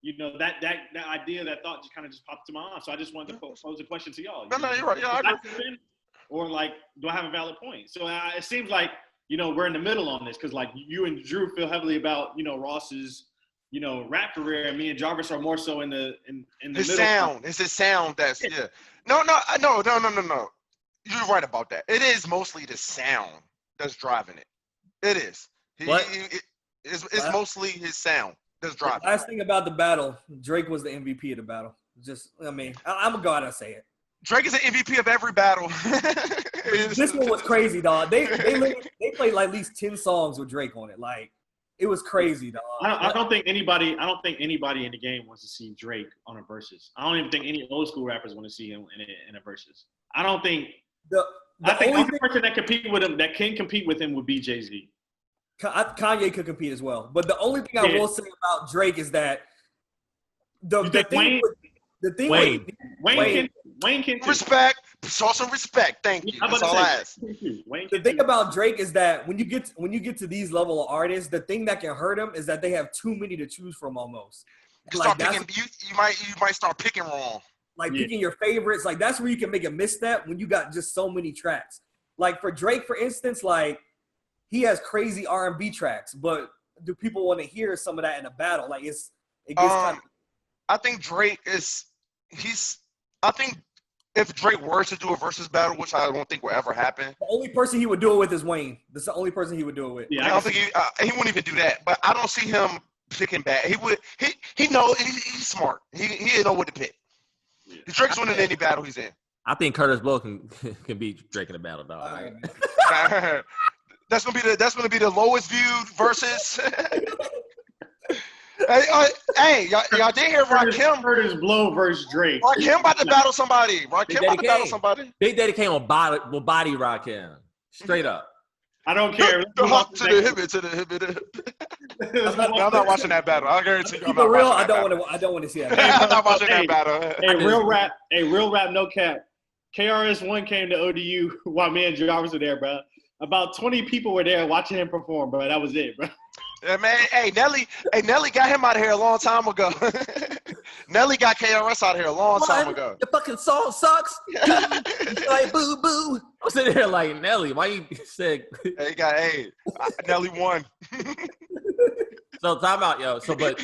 that idea, that thought just kind of just popped to my mind. So I just wanted to pose a question to y'all. No, you're right. Yeah, I agree. Or like, do I have a valid point? So it seems like we're in the middle on this because like you and Drew feel heavily about Ross's rap career, and me and Jarvis are more so in the His middle. sound. It's his sound that's No. You're right about that. It is mostly the sound that's driving it. It is. It's mostly his sound that's driving it. Last thing about the battle, Drake was the MVP of the battle. I'm gonna go out and say it. Drake is an MVP of every battle. This one was crazy, dog. They played like at least 10 songs with Drake on it. Like it was crazy, dog. I don't think anybody in the game wants to see Drake on a versus. I don't even think any old school rappers want to see him in a versus. I don't think. I think the only person that can compete with him would be Jay-Z. Kanye could compete as well. But the only thing I will say about Drake is that Wayne can respect. Show some respect. Thank you. That's all I ask. The thing about Drake is that when you get to these level of artists, the thing that can hurt them is that they have too many to choose from almost. You start picking. You might start picking wrong. Like picking your favorites. Like that's where you can make a misstep when you got just so many tracks. Like for Drake, for instance, like he has crazy R&B tracks, but do people want to hear some of that in a battle? Like it's It gets kind of. I think Drake is. I think if Drake were to do a versus battle, which I don't think will ever happen. The only person he would do it with is Wayne. That's the only person he would do it with. Yeah, I don't think he wouldn't even do that. But I don't see him picking bad. He would. He know he's smart. He know what to pick. Yeah. Drake's winning any battle he's in. I think Curtis Blow can beat Drake in a battle, dog. Right. That's gonna be the lowest viewed versus. Hey, y'all did hear Rakim? Curtis Blow versus Drake. Rakim about to battle somebody. Rakim about to battle somebody. Big Daddy came on body Rakim. Straight up. I don't care. The hop to the hip. I'm not watching that battle. I guarantee you. Keep it real. I don't want to see that. I'm not watching that battle. Real rap, no cap. KRS-One came to ODU while me and Jarvis were there, bro. About 20 people were there watching him perform, bro. That was it, bro. Yeah, man. Hey, Nelly got him out of here a long time ago. Nelly got KRS out of here a long time ago. The fucking song sucks. Like boo boo. I'm sitting here like Nelly. Why you said? Nelly won. So time out, yo. So, but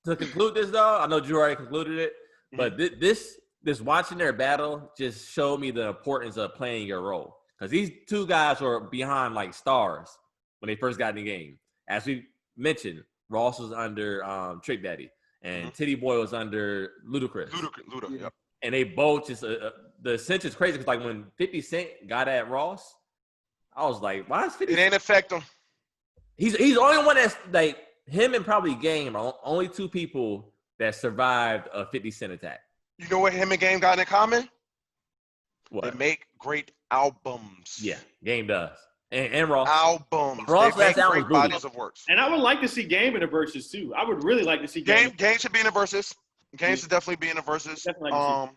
to conclude this, though, I know Drew already concluded it, but this watching their battle just showed me the importance of playing your role, because these two guys were behind like stars when they first got in the game. As we mentioned, Ross was under Trick Daddy, and Titty Boy was under Ludacris. Luda, yep. And they both just the cinch is crazy, because like when 50 Cent got at Ross, I was like, why is 50 It ain't affect him. He's the only one that's like him and probably Game are only two people that survived a 50 Cent attack. You know what him and Game got in common? What? They make great albums. Yeah, Game does. And Ross. Albums. Ross they make last great bodies of works. And I would like to see Game in the verses too. I would really like to see Game should be in the versus. Game should definitely be in the versus. Definitely like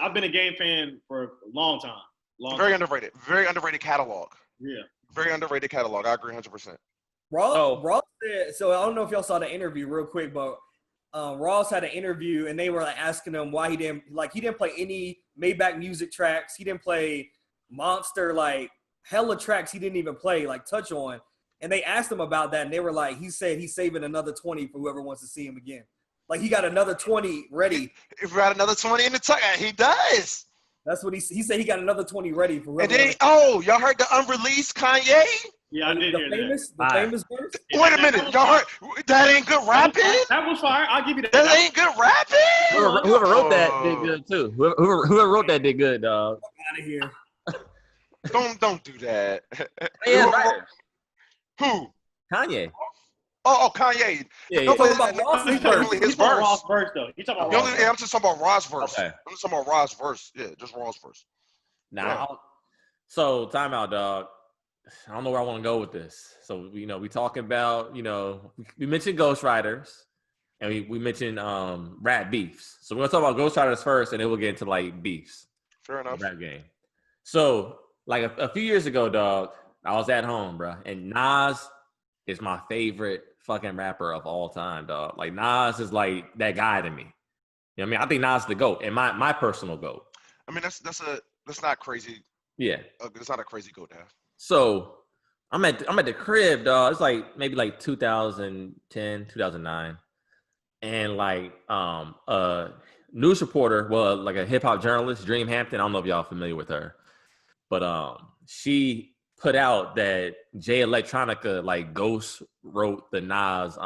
I've been a Game fan for a long time. Underrated. Very underrated catalog. Yeah. Very underrated catalog. I agree 100%. Ross said, so I don't know if y'all saw the interview real quick, but Ross had an interview and they were like asking him why he didn't play any Maybach music tracks. He didn't play Monster, like hella tracks he didn't even play, like Touch On. And they asked him about that, and they were like, he said he's saving another 20 for whoever wants to see him again. Like he got another 20 ready. If we got another 20 in the tuck, he does. That's what he said. He got another 20 ready for whoever. And then, y'all heard the unreleased Kanye? Yeah, I did hear that. Famous verse? Wait a minute. Y'all heard that ain't good rapping? That was fire. I'll give you that. That ain't good rapping? Whoever wrote that did good too. Whoever wrote that did good, dog. Out of here. Don't do that. Who? Kanye. Oh, Kanye. Yeah, No, Talking but about it's Ross's really verse. his verse. Ross verse though. You talking about Ross? I'm just talking about Ross verse. Okay. I'm just talking about Ross verse. Yeah, just Ross verse. So time out, dog. I don't know where I want to go with this. So we talking about we mentioned ghostwriters, and we mentioned rap beefs. So we're gonna talk about ghostwriters first, and then we'll get into like beefs. Fair enough. Rap game. So like a few years ago, dog, I was at home, bro, and Nas is my favorite fucking rapper of all time, dog. Like Nas is like that guy to me. You know what I mean? I think Nas is the GOAT, and my personal GOAT. I mean, that's not crazy. Yeah. It's not a crazy GOAT to have. So I'm at the crib, dog. It's like maybe like 2010, 2009. And like a news reporter, well, like a hip hop journalist, Dream Hampton. I don't know if y'all familiar with her. But she put out that Jay Electronica like ghost wrote the Nas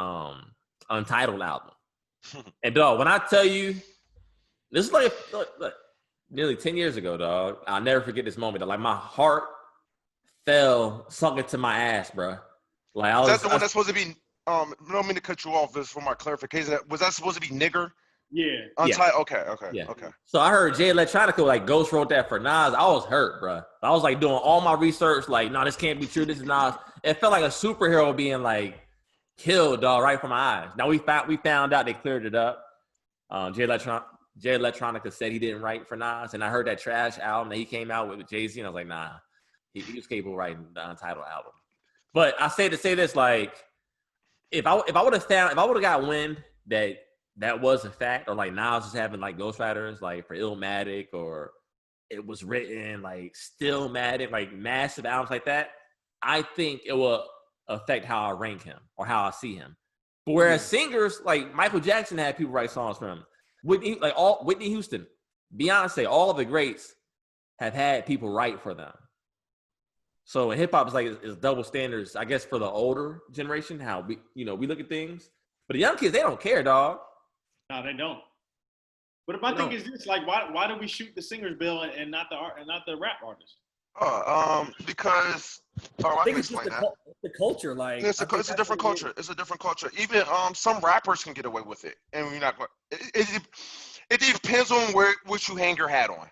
Untitled album. And dog, when I tell you, this is like nearly 10 years ago, dog. I'll never forget this moment. Like my heart sunk into my ass, bro. Like That's the one that's supposed to be. I don't mean to cut you off. This for my clarification. Was that supposed to be Nigger? Yeah. Untitled. Yeah. Okay. So I heard Jay Electronica like ghost wrote that for Nas. I was hurt, bro. I was like doing all my research. Like, no, this can't be true. This is Nas. It felt like a superhero being like killed, dog, right from my eyes. Now we found out they cleared it up. Jay Electronica said he didn't write for Nas, and I heard that trash album that he came out with Jay-Z, and I was like, nah, he was capable of writing the Untitled album. But I say to say this, like, if I would have got wind that was a fact, or like Nas was having like ghostwriters like for Illmatic, or it was written like Stillmatic, like massive albums like that, I think it will affect how I rank him or how I see him. But whereas singers like Michael Jackson had people write songs for him. Whitney Houston, Beyonce, all the greats have had people write for them. So hip hop is like it's double standards, I guess, for the older generation. How we look at things, but the young kids, they don't care, dog. No, they don't. But my thing is this: like, why do we shoot the singers bill and not the rap artists? Because I can explain that. The culture, like it's a different culture. It's a different culture. Even some rappers can get away with it, and you're not going. It depends on what you hang your hat on.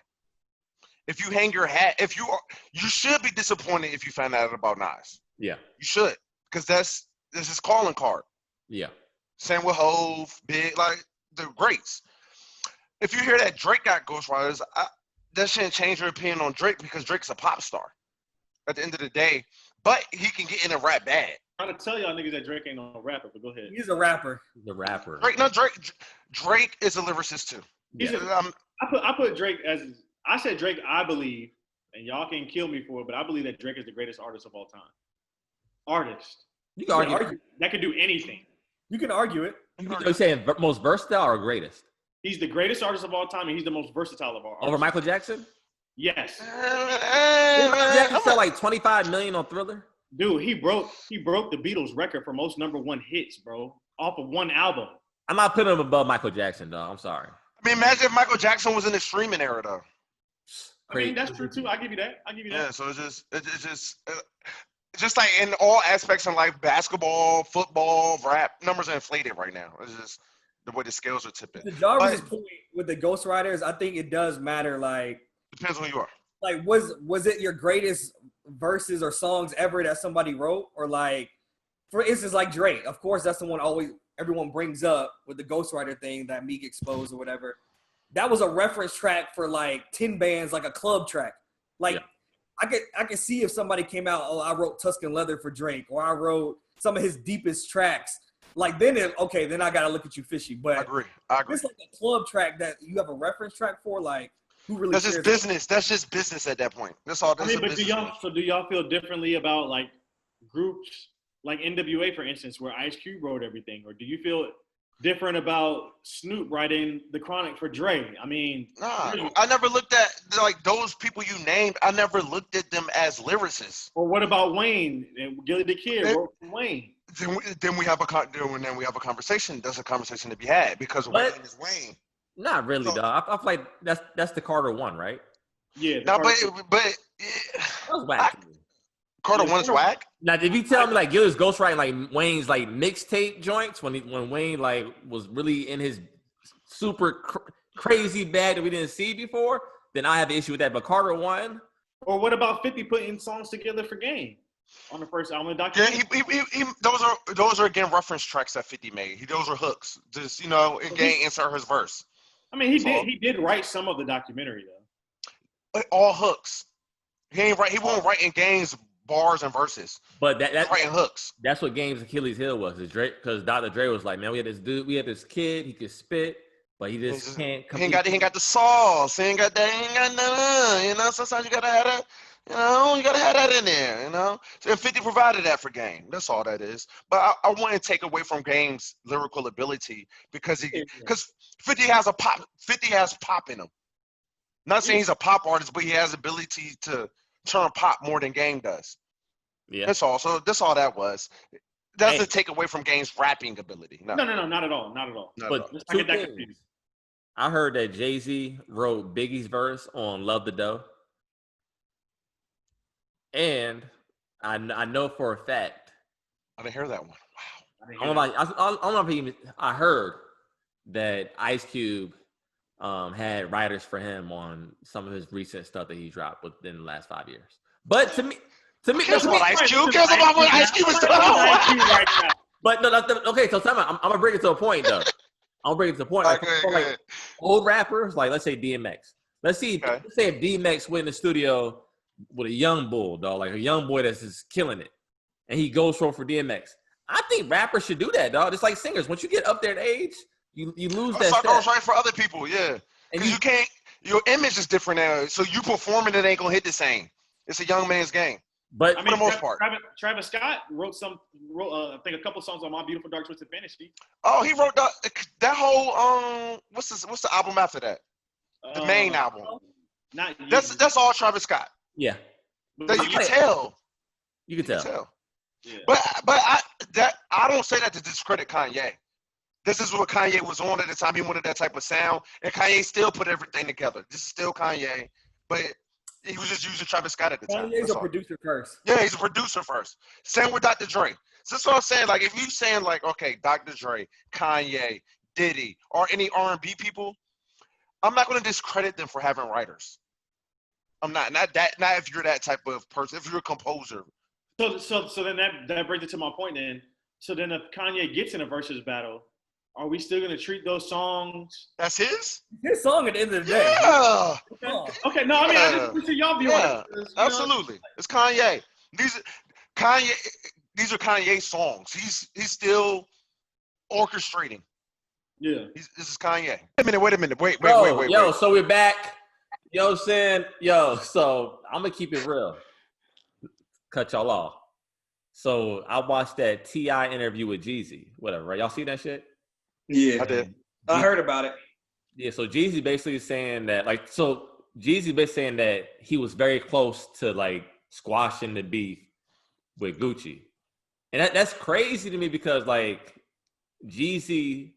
If you hang your hat, you should be disappointed if you find out about Nas. Yeah, you should, because this is calling card. Yeah. Same with Hove, Big, like the greats. If you hear that Drake got ghostwriters, that shouldn't change your opinion on Drake because Drake's a pop star at the end of the day. But he can get in a rap bad. I'm trying to tell y'all niggas that Drake ain't no rapper, but go ahead. He's a rapper. The rapper. Drake is a lyricist too. I put Drake as I said Drake, I believe, and y'all can kill me for it, but I believe that Drake is the greatest artist of all time. Artist. You can argue that could do anything. You can argue it. You're saying most versatile or greatest? He's the greatest artist of all time, and he's the most versatile of all artists. Over Michael Jackson? Yes. Didn't Michael Jackson sell like 25 million on Thriller? Dude, he broke the Beatles record for most #1 hits, bro, off of one album. I'm not putting him above Michael Jackson, though. I'm sorry. I mean, imagine if Michael Jackson was in the streaming era, though. I mean, that's true too. I give you that. Yeah, so it's just like in all aspects in life, basketball, football, rap, numbers are inflated right now. It's just the way the scales are tipping. To Jarvis's point with the ghostwriters, I think it does matter. Like, depends on who you are. Like, was it your greatest verses or songs ever that somebody wrote, or like, for instance, like Drake? Of course, that's the one everyone brings up with the ghostwriter thing that Meek exposed or whatever. That was a reference track for like 10 bands, like a club track. Like, yeah. I could see if somebody came out, I wrote Tuscan Leather for Drake, or I wrote some of his deepest tracks. Like, then I gotta look at you fishy. But I agree. It's like a club track that you have a reference track for, like, who really? That's just business. That's just business at that point. That's all. I mean, but do y'all feel differently about like groups like NWA, for instance, where Ice Cube wrote everything, or do you feel different about Snoop writing The Chronic for Dre? I mean, I never looked at like those people you named. I never looked at them as lyricists. Or what about Wayne and Gilly the Kid wrote for Wayne? Then we have a conversation. There's a conversation to be had because Wayne is Wayne. Not really, though. I feel like that's the Carter one, right? Yeah. No, but Carter one's whack. Now, if you tell me like Gilly's ghostwriting like Wayne's like mixtape joints when Wayne like was really in his super crazy bag that we didn't see before, then I have an issue with that. But Carter one. Or what about 50 putting songs together for Game on the first album of documentary? Yeah, those are again reference tracks that 50 made. Those are hooks. Just again insert his verse. I mean, he did write some of the documentary though. All hooks. He won't write in Game's bars and verses. But that's writing hooks. That's what Game's Achilles heel was. Is Drake, because Dr. Dre was like, man, we had this kid, he could spit, but he just can't. He ain't got the sauce. He ain't got none. Sometimes you gotta have that. You gotta have that in there. So 50 provided that for Game. That's all that is. But I want to take away from Game's lyrical ability because 50 has pop. 50 has pop in him. Not saying he's a pop artist, but he has ability to turn pop more than Game does. Yeah, that's all. So that's all that was. That's a take away from Game's rapping ability. No, not at all. But two things. I heard that Jay-Z wrote Biggie's verse on "Love the Dough," and I know for a fact. I didn't hear that one. Wow. I heard that Ice Cube had writers for him on some of his recent stuff that he dropped within the last 5 years. But to me, cares about Ice Cube? Cares about what Ice Cube is doing right now? But no, okay. So I'm gonna bring it to a point though. I'm gonna bring it to the point. Like old rappers, like let's say DMX. Let's say if DMX went in the studio with a young bull, dog, like a young boy that's just killing it, and he goes for DMX. I think rappers should do that, dog. Just like singers, once you get up there in age, you lose that. That goes right for other people, yeah. Because you can't. Your image is different now, so you performing it ain't gonna hit the same. It's a young man's game. But I For the mean, most part. Travis Scott wrote I think a couple songs on My Beautiful Dark Twisted Fantasy. Oh, he wrote that whole what's the album after that? The main album. Not That's all Travis Scott. yeah, That you can tell. you can tell. Yeah. But I don't say that to discredit Kanye. This is what Kanye was on at the time. He wanted that type of sound, and Kanye still put everything together. This is still Kanye, but he was just using Travis Scott at the time. Kanye's a producer first. Yeah, he's a producer first. Same with Dr. Dre. So that's what I'm saying. Like, if you saying like, okay, Dr. Dre, Kanye, Diddy, or any R&B people, I'm not going to discredit them for having writers. I'm not if you're that type of person. If you're a composer. So then that brings it to my point. Then, so then if Kanye gets in a versus battle, are we still gonna treat those songs? That's his. His song at the end of the day. Yeah. Okay. No, I mean, I just want to see y'all view on it. Absolutely. It's Kanye. These are Kanye songs. He's still orchestrating. Yeah. This is Kanye. Wait a minute. Wait. Yo, so we're back. So I'm gonna keep it real. Cut y'all off. So I watched that T.I. interview with Jeezy. Whatever, right? Y'all see that shit? Yeah. I did. I heard about it. Yeah, so Jeezy basically saying that, Jeezy basically saying that he was very close to, like, squashing the beef with Gucci. And that's crazy to me because, like, Jeezy,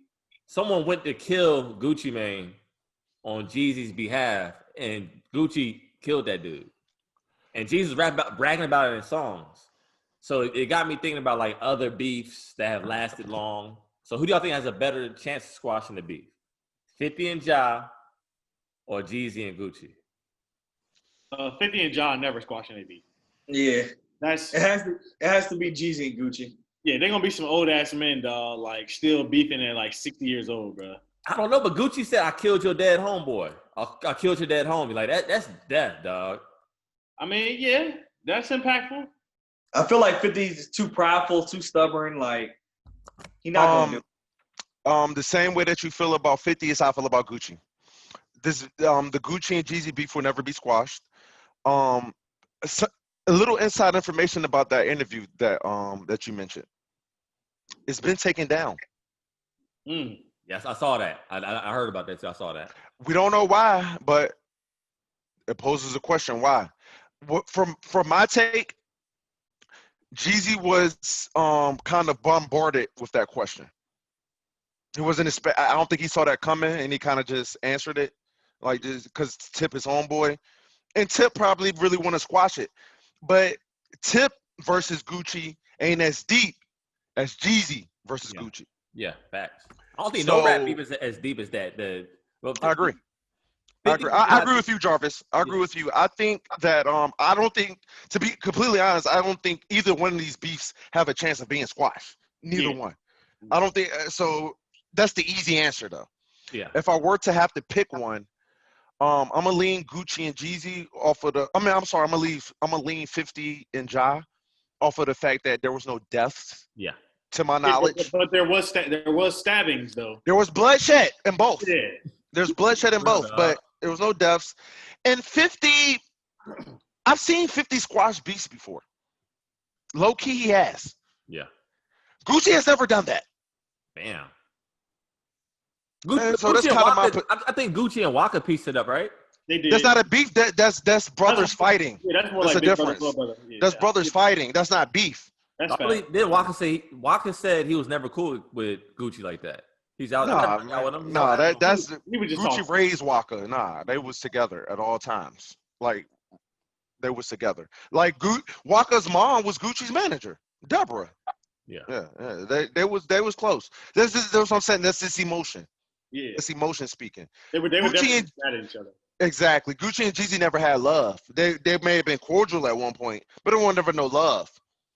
someone went to kill Gucci Mane on Jeezy's behalf, and Gucci killed that dude. And Jeezy's bragging about it in songs. So it got me thinking about, like, other beefs that have lasted long. So who do y'all think has a better chance of squashing the beef? 50 and Ja or Jeezy and Gucci? 50 and Ja never squashing a beef. Yeah. It has to be Jeezy and Gucci. Yeah, they're gonna be some old ass men, dog, like still beefing at like 60 years old, bro. I don't know, but Gucci said, "I killed your dead homeboy. I killed your dead homie." Like that's death, dog. I mean, yeah, that's impactful. I feel like 50's too prideful, too stubborn. Like he not gonna do it. The same way that you feel about 50 is how I feel about Gucci. The Gucci and Jeezy beef will never be squashed. A little inside information about that interview that you mentioned. It's been taken down. Yes, I saw that. I heard about that too. I saw that. We don't know why, but it poses a question. Why? From my take, Jeezy was kind of bombarded with that question. He wasn't I don't think he saw that coming, and he kind of just answered it like this because Tip is homeboy, and Tip probably really want to squash it, but Tip versus Gucci ain't as deep as Jeezy versus Gucci. Yeah, facts. I don't think no rap beef is as deep as that. I agree. I agree with you, Jarvis. I agree with you. I think that I don't think, to be completely honest, I don't think either one of these beefs have a chance of being squashed. Neither one. I don't think so. That's the easy answer, though. Yeah. If I were to have to pick one, I'm gonna lean Gucci and Jeezy off of the. I'm gonna lean 50 and Ja off of the fact that there was no deaths. Yeah. To my knowledge. But there was stabbings though. There was bloodshed in both. Yeah. There's bloodshed in both, but there was no deaths. And 50, I've seen 50 squash beasts before. Low key, he has. Yeah. Gucci has never done that. Bam. So that's kind of my. I think Gucci and Waka pieced it up, right? They did. That's not a beef. That's brothers fighting. Yeah, that's more that's like a difference. Brother. Yeah, that's brothers fighting. That's not beef. That's Did Waka said he was never cool with Gucci like that. He's out. With him. That's Gucci talking. Raised Waka. Nah, they was together at all times. Like they was together. Like Waka's mom was Gucci's manager, Deborah. Yeah. They was close. That's what I'm saying. That's this emotion. Yeah. It's emotion speaking. They were definitely mad at each other. Exactly. Gucci and Jeezy never had love. They may have been cordial at one point, but there was never no love.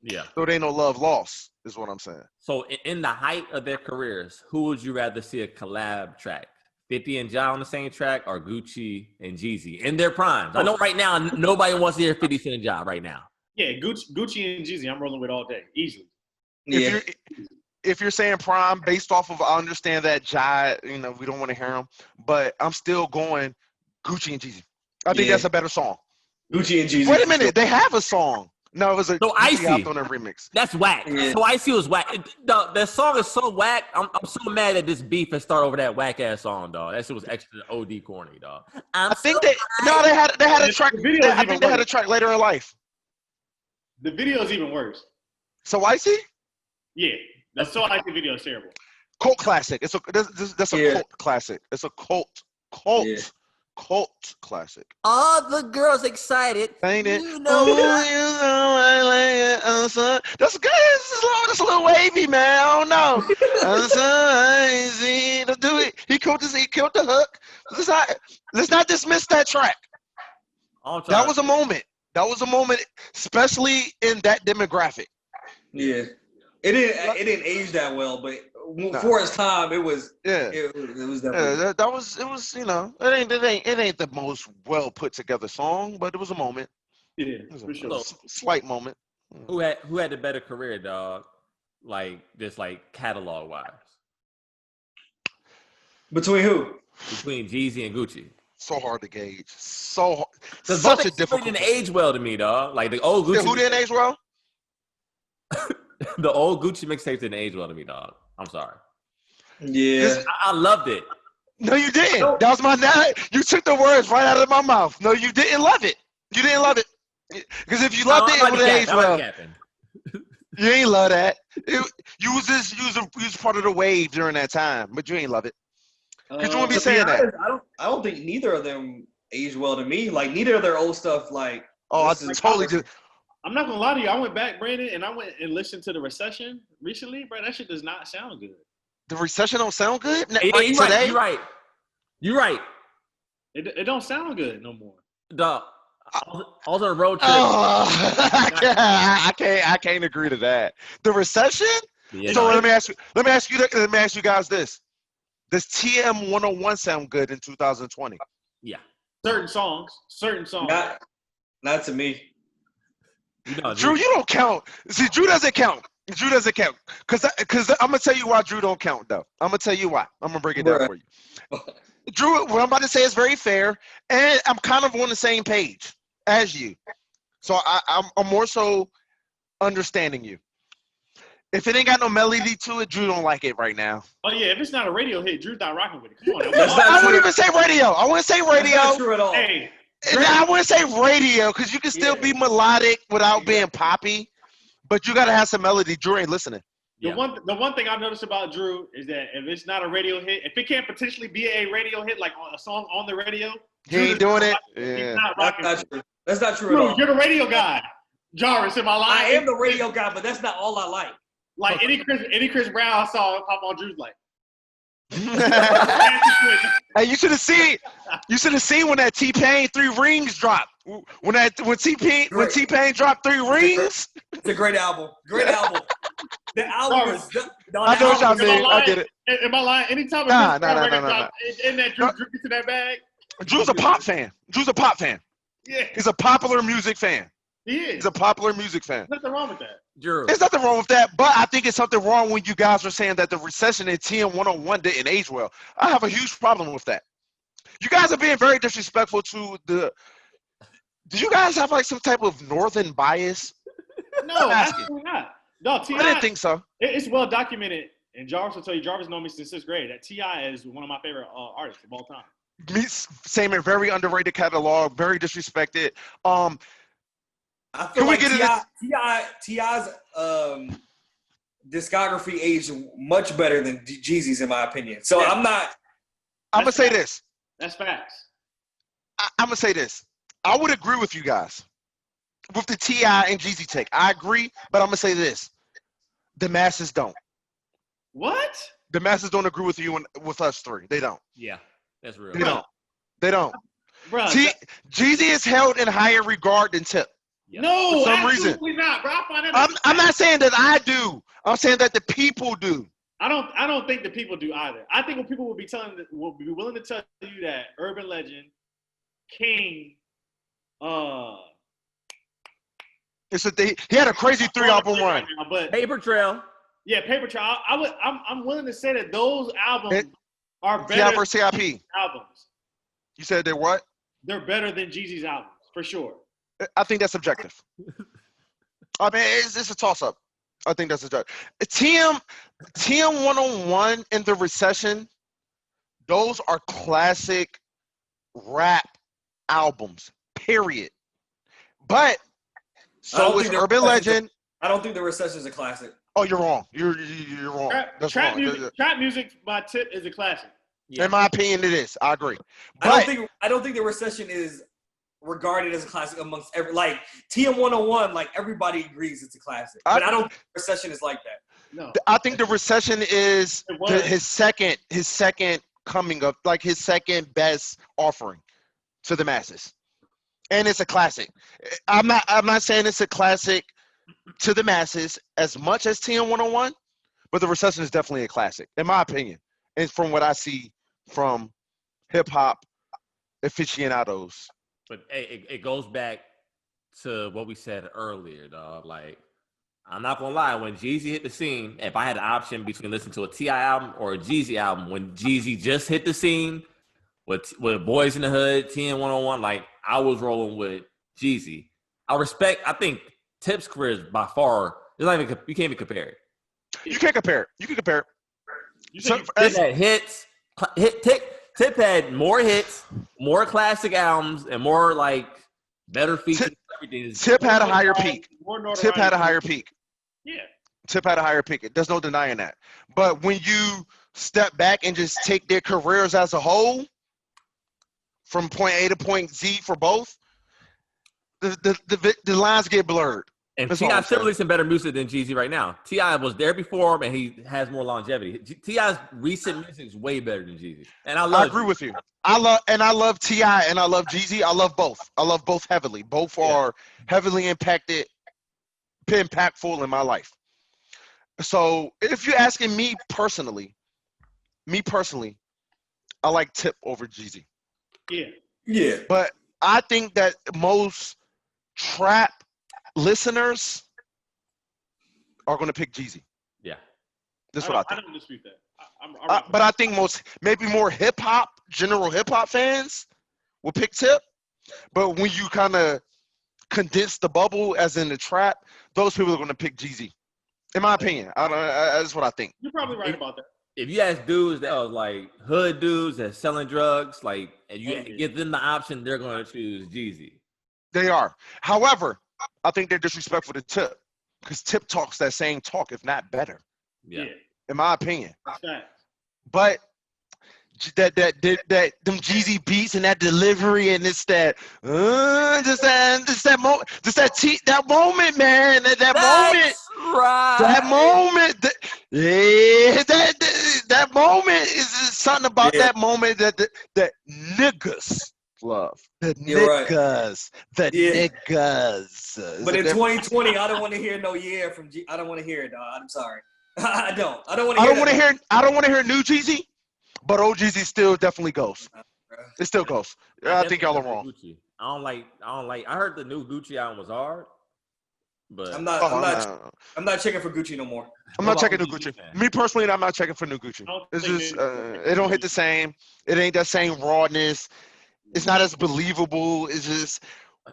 Yeah. So there ain't no love lost, is what I'm saying. So in the height of their careers, who would you rather see a collab track? 50 and Ja on the same track, or Gucci and Jeezy in their primes? I know right now nobody wants to hear 50 Cent and Ja right now. Yeah, Gucci and Jeezy, I'm rolling with all day, easily. Yeah. If you're saying prime based off of, I understand that Ja, we don't want to hear him, but I'm still going Gucci and Jeezy. I think that's a better song. Gucci and Jeezy. Wait a minute, they have a song. No, it was a So Gucci Icy. hopped on a remix. That's whack. Yeah. So Icy was whack. That song is so whack. I'm so mad that this beef has started over that whack ass song, dog. That shit was extra OD corny, dog. I think they had a track. The video is I even think they had a worse. track later in life. The video is even worse. So Icy, Yeah, the So Icy video is terrible. cult classic. That's a Yeah. cult classic. It's a cult Yeah. classic. All the girls excited. Ain't it? You know That's good. It's a little wavy, man. I don't know. I'm so easy to do it. He killed the hook. Let's not dismiss that track. That was a moment. That was a moment, especially in that demographic. Yeah. It didn't age that well, but for its time, it was it was definitely It was it ain't the most well put together song, but it was a moment. Yeah, It was for a sure. slight moment. who had the better career, dog? Like just like catalog wise, between who? between Jeezy and Gucci. So hard to gauge. So hard. Because Such both a they difficult. didn't age well to me, dog. Like the old Gucci. Who didn't age well? The old Gucci mixtapes didn't age well to me, dog. I'm sorry. Yeah. I loved it. No, you didn't. That was you took the words right out of my mouth. No, you didn't love it. You didn't love it. Because if you loved it, it would have aged well. You ain't love that. You was part of the wave during that time, but you ain't love it. Because you wouldn't be saying that. I don't think neither of them aged well to me. Like neither of their old stuff. Like I totally did. I'm not gonna lie to you. I went back, Brandon, and I went and listened to The Recession recently, bro. That shit does not sound good. The Recession don't sound good You're right. You're right. It don't sound good no more. Dog. I was on a road trip. I can't agree to that. The Recession. Yeah, So let me ask you guys this: does TM 101 sound good in 2020? Yeah. Certain songs. Not to me. Drew, you don't count. See, Drew doesn't count. Because I'm gonna tell you why Drew don't count though. I'm gonna tell you why. I'm gonna break it down for you. Drew, what I'm about to say is very fair, and I'm kind of on the same page as you. So I'm more so understanding you. If it ain't got no melody to it, Drew don't like it right now. Oh yeah, if it's not a radio hit, Drew's not rocking with it. Come on. I wouldn't even say radio. I wouldn't say radio. That's not true at all. Hey, I wouldn't say radio because you can still be melodic without being poppy, but you gotta have some melody. Drew ain't listening. The one thing I noticed about Drew is that if it's not a radio hit, if it can't potentially be a radio hit, like a song on the radio, He ain't doing it. He's not rocking. That's not true Drew, at all. you're the radio guy. Jarvis, am I lying? I am the radio guy, but that's not all I like. Like any Chris Brown I saw pop on Drew's like. Hey, you should have seen. You should have seen when that T-Pain 3 Rings dropped. When T-Pain dropped 3 Rings. It's a great album. Great album. The album is. I know what y'all mean. I get it. Am I lying? Anytime Nah. in that Drew into that bag. Drew's a pop fan. Yeah, He's a popular music fan. he is. He's a popular music fan. Nothing wrong with that. Drew. There's nothing wrong with that, but I think it's something wrong when you guys are saying that the Recession in TM 101 didn't age well. I have a huge problem with that. You guys are being very disrespectful to the. Do you guys have like some type of northern bias? No, absolutely not. No, T.I. I didn't think so. It's well documented, and Jarvis will tell you. Jarvis known me since 6th grade. That T.I. is one of my favorite artists of all time. Me, same, a very underrated catalog, very disrespected. I feel Can we like get T.I.'s discography aged much better than Jeezy's, in my opinion. So Yeah. I'm gonna say this. That's facts. I'm gonna say this. I would agree with you guys with the T.I. and Jeezy take. I agree, but I'm gonna say this: the masses don't. What? The masses don't agree with you and with us three. They don't. Yeah, that's real. They don't. Bro, Jeezy is held in higher regard than Tip. no, For some reason. absolutely not, bro. I find that I'm not saying that I do. I'm saying that the people do. I don't think the people do either. I think what people will be willing to tell you that Urban Legend, King, He had a crazy 3-album run. right now, but Paper Trail. yeah, Paper Trail. I'm willing to say that those albums are better T.I. than versus CIP. albums. You said they're what? They're better than Jeezy's albums for sure. I think that's subjective. I mean, it's a toss-up. I think that's a judge. TM 101 and the Recession, those are classic rap albums, period. But so is Urban Legend. I don't think the Recession is a classic. Oh, you're wrong. You're wrong. That's trap wrong. Trap music by Tip is a classic. Yeah. In my opinion, it is. I agree. But I don't think the Recession is regarded as a classic amongst like TM 101. Like everybody agrees it's a classic, but I don't think the Recession is like that. No, I think the Recession is his second coming up, like his second best offering to the masses, and it's a classic. I'm not saying it's a classic to the masses as much as TM 101, but the Recession is definitely a classic in my opinion, and from what I see from hip hop aficionados. But hey, it goes back to what we said earlier, dog. Like, I'm not gonna lie, when Jeezy hit the scene, if I had an option between listening to a T.I. album or a Jeezy album, when Jeezy just hit the scene with Boys in the Hood, TN 101, like I was rolling with Jeezy. I think Tip's career is by far, you can't even compare it. You can't compare it. You can compare it. Tip had hits. Tip had more hits, more classic albums, and more like better features. Everything. Tip had a higher peak. Tip had a higher peak. Yeah. Tip had a higher peak. There's no denying that. But when you step back and just take their careers as a whole, from point A to point Z for both, the lines get blurred. And T.I. still releasing better music than Jeezy right now. T.I. was there before him, and he has more longevity. T.I.'s recent music is way better than Jeezy. And I agree with you. I love T.I. and I love Jeezy. I love both. I love both heavily. Both are heavily impactful in my life. So if you're asking me personally, I like Tip over Jeezy. Yeah. But I think that most trap listeners are going to pick Jeezy. Yeah. That's what I think. I don't dispute that. But I think maybe more hip-hop, general hip-hop fans will pick Tip. But when you kind of condense the bubble, as in the trap, those people are going to pick Jeezy. In my opinion. That's what I think. You're probably right about that. If you ask dudes that are like hood dudes that's selling drugs, like, and you give them the option, they're going to choose Jeezy. They are. However, I think they're disrespectful to Tip because Tip talks that same talk, if not better. Yeah. In my opinion. That's but that them Jeezy beats and that delivery and it's that that moment, man. That moment. Right. That moment. That moment is something about that moment that niggas love. The niggas. Niggas. But in 2020, I don't want to hear no from G. I don't want to hear it, dog. I'm sorry. I don't want to hear I don't want to hear new Jeezy, but old Jeezy still definitely goes. It still goes. I think y'all are wrong. Gucci. I don't like. I heard the new Gucci album was hard, but I'm not checking for Gucci no more. I'm not checking new Gucci. Me personally, I'm not checking for new Gucci. It's just it don't hit the same. It ain't that same rawness. It's not as believable. It's just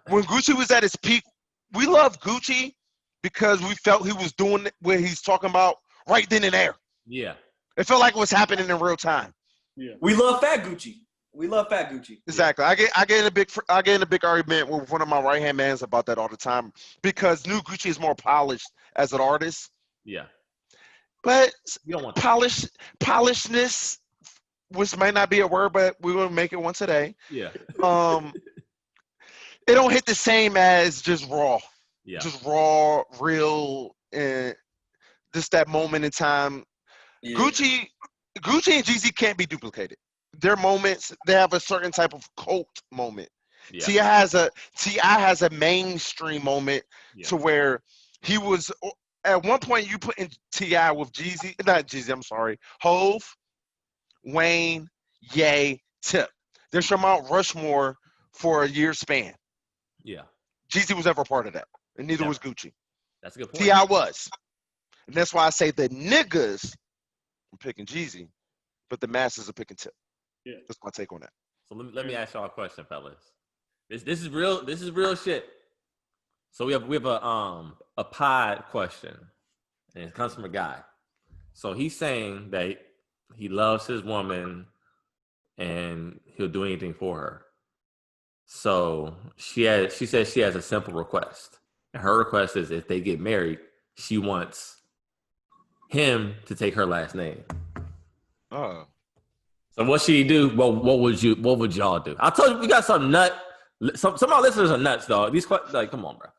when Gucci was at his peak, we love Gucci because we felt he was doing what he's talking about right then and there. Yeah. It felt like it was happening in real time. Yeah. We love Fat Gucci. Exactly. I get in a big argument with one of my right hand mans about that all the time because new Gucci is more polished as an artist. Yeah. But you don't want polishedness, which might not be a word, but we're gonna make it one today. Yeah. It don't hit the same as just raw. Yeah. Just raw, real, and just that moment in time. Yeah. Gucci and Jeezy can't be duplicated. Their moments, they have a certain type of cult moment. Yeah. T.I. has a mainstream moment to where he was at one point you put in T.I. with Hove, Wayne, Ye, Tip. There's your Mount Rushmore for a year span. Yeah. Jeezy was never part of that. And neither was Gucci. That's a good point. T.I. was. And that's why I say the niggas are picking Jeezy, but the masses are picking Tip. Yeah. That's my take on that. So let me ask y'all a question, fellas. This is real shit. So we have a pod question, and it comes from a guy. So he's saying that he loves his woman, and he'll do anything for her. So she says she has a simple request, and her request is if they get married, she wants him to take her last name. Oh. So what should he do? Well, what would y'all do? I told you we got some nut. Some of our listeners are nuts, dog. These questions, like, come on, bro.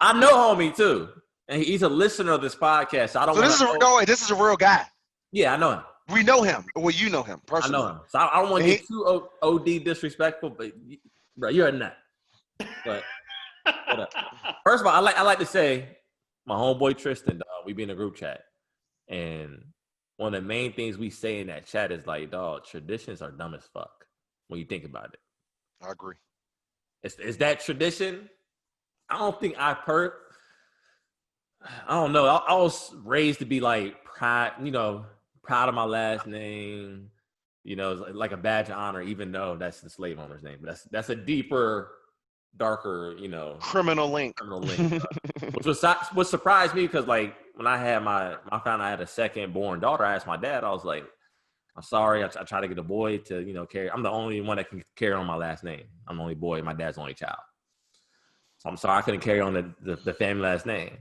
I know homie too, and he's a listener of this podcast. So I don't. So this is a real guy. Yeah, I know him. We know him. Well, you know him personally. I know him. So I don't want to get too OD disrespectful, but bro, you're a nut. But first of all, I like to say my homeboy Tristan, dog. We be in a group chat, and one of the main things we say in that chat is like, dog, traditions are dumb as fuck when you think about it. I agree. Is that tradition? I don't think I don't know. I was raised to be like proud of my last name, like a badge of honor, even though that's the slave owner's name. But that's a deeper, darker, criminal link. Which surprised me because like when I found I had a second born daughter, I asked my dad, I was like, I'm sorry, I tried to get a boy to, carry. I'm the only one that can carry on my last name. I'm the only boy, my dad's the only child. So I'm sorry I couldn't carry on the family last name.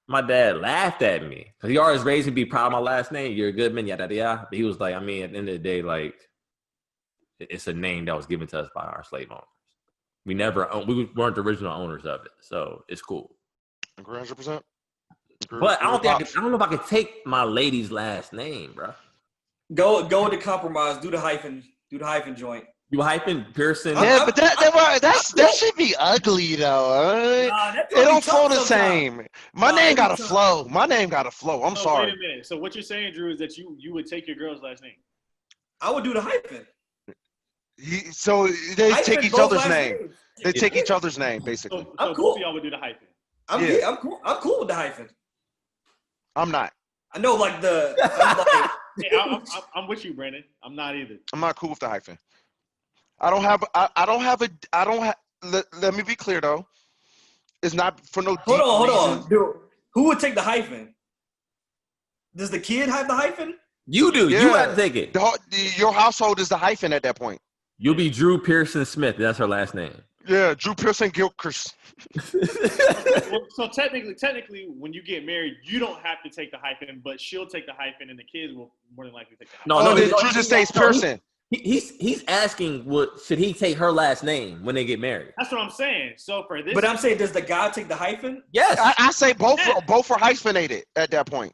My dad laughed at me because he always raised me to be proud of my last name. You're a good man, yada yada. But he was like, I mean, at the end of the day, like, it's a name that was given to us by our slave owners. We weren't the original owners of it, so it's cool. 100%. But I don't know if I could take my lady's last name, bro. Go with the compromise. Do the hyphen joint. You hyphen Pearson? Yeah, but that should be ugly though. It don't flow the same. My name got to flow. I'm sorry. Wait a minute. So what you're saying, Drew, is that you would take your girl's last name? I would do the hyphen. So they take each other's name. They take each other's name, basically. So I'm cool. Both of y'all would do the hyphen. I'm cool. I'm cool with the hyphen. I'm not. I know, like Yeah, I'm with you, Brandon. I'm not either. I'm not cool with the hyphen. Let me be clear though. It's not for no. Hold on. Dude, who would take the hyphen? Does the kid have the hyphen? You do. Yeah. You have to take it. Your household is the hyphen at that point. You'll be Drew Pearson Smith. That's her last name. Yeah, Drew Pearson Gilchrist. So technically, when you get married, you don't have to take the hyphen, but she'll take the hyphen, and the kids will more than likely take the hyphen. Drew just stays Pearson. He's asking, should he take her last name when they get married? That's what I'm saying. So for this, but I'm saying, does the guy take the hyphen? Yes, I say both are hyphenated at that point.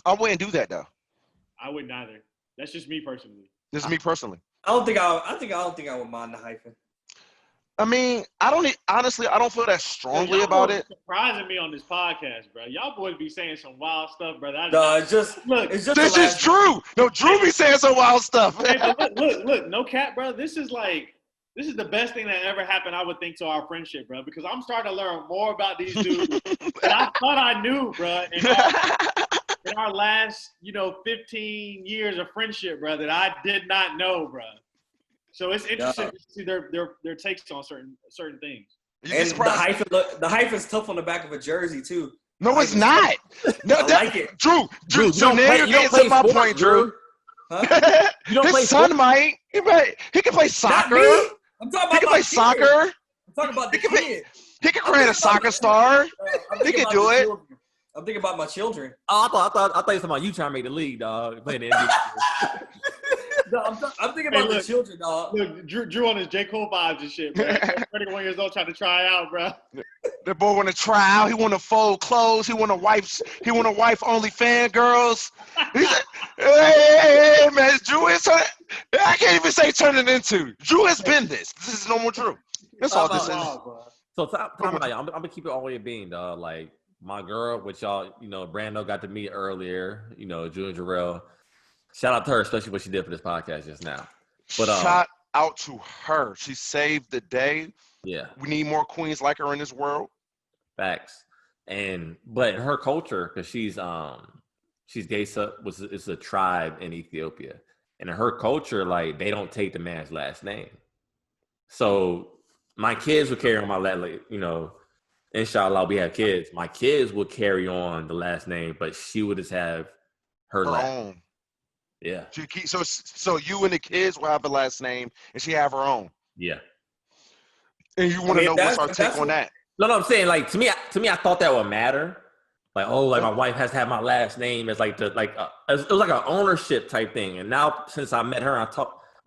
I wouldn't do that though. I wouldn't either. That's just me personally. This is me personally. I don't think I would mind the hyphen. I mean, I don't feel that strongly about it. Surprising me on this podcast, bro. Y'all boys be saying some wild stuff, brother. It's just this is Drew. No, Drew be saying some wild stuff. Hey, look, no cap, bro. This is the best thing that ever happened, I would think, to our friendship, bro. Because I'm starting to learn more about these dudes than I thought I knew, bro. In our last, 15 years of friendship, bro, that I did not know, bro. So it's interesting to see their takes on certain things. And the hyphen's tough on the back of a jersey too. No, it's not. No, I like it. Drew. So now you're getting to my point, Drew. Huh? You don't play His son might. He can play soccer. I'm talking about he can play soccer. I'm talking about the kid. He can create a soccer star. He can do it. I'm thinking about my children. Oh, I thought you were talking about you trying to make the league, dog. Playing the NBA. No, I'm thinking about the children, dog. Look, Drew on his J. Cole vibes and shit, bro. 31 years old trying to try out, bro. The boy want to try out. He want to fold clothes. He want to wife only fan girls. He said, hey, man, Drew is turning. I can't even say turning into. Drew has been this. This is normal Drew. That's all this is. So I'm gonna keep it all the way being, dog. Like my girl, which y'all, Brando got to meet earlier. Drew and Jorel. Shout out to her, especially what she did for this podcast just now. But shout out to her. She saved the day. Yeah. We need more queens like her in this world. Facts. But in her culture, because she's Gesa, it's a tribe in Ethiopia. And in her culture, like, they don't take the man's last name. So my kids will carry on my last, inshallah, we have kids. My kids will carry on the last name, but she would just have her last. own. Yeah. So you and the kids will have the last name, and she have her own. Yeah. And you want to know what's our take on that? No, I'm saying like to me, I thought that would matter. Like, my wife has to have my last name as it was like an ownership type thing. And now since I met her, I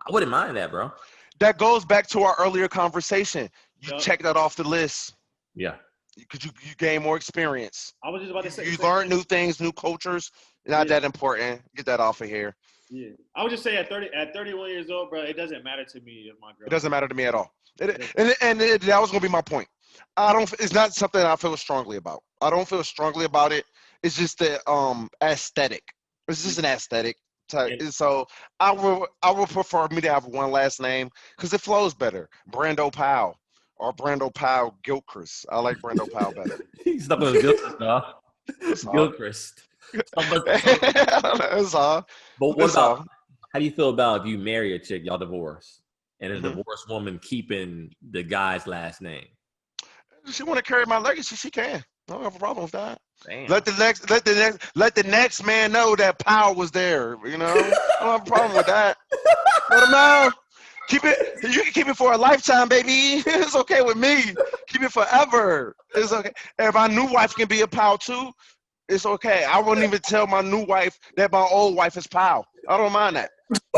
wouldn't mind that, bro. That goes back to our earlier conversation. You check that off the list. Yeah. Because you gain more experience. I was just about to say. You learn new things, new cultures. Not that important. Get that off of here. Yeah. I would just say at 31 years old, bro, it doesn't matter to me if my girl. It doesn't matter to me at all. That was going to be my point. It's not something I feel strongly about. I don't feel strongly about it. It's just the aesthetic. It's just an aesthetic type. Yeah. So I would prefer me to have one last name because it flows better. Brando Powell or Brando Powell Gilchrist. I like Brando Powell better. He's stuck with Gilchrist, dog. Gilchrist. That's all. But what about, how do you feel about if you marry a chick, y'all divorce, and a divorced woman keeping the guy's last name? She want to carry my legacy, she can. I don't have a problem with that. Damn. Let the next man know that power was there. I don't have a problem with that. Let him know. Keep it. You can keep it for a lifetime, baby. It's okay with me. Keep it forever. It's okay. If my new wife can be a pal too, it's okay. I wouldn't even tell my new wife that my old wife is pal. I don't mind that.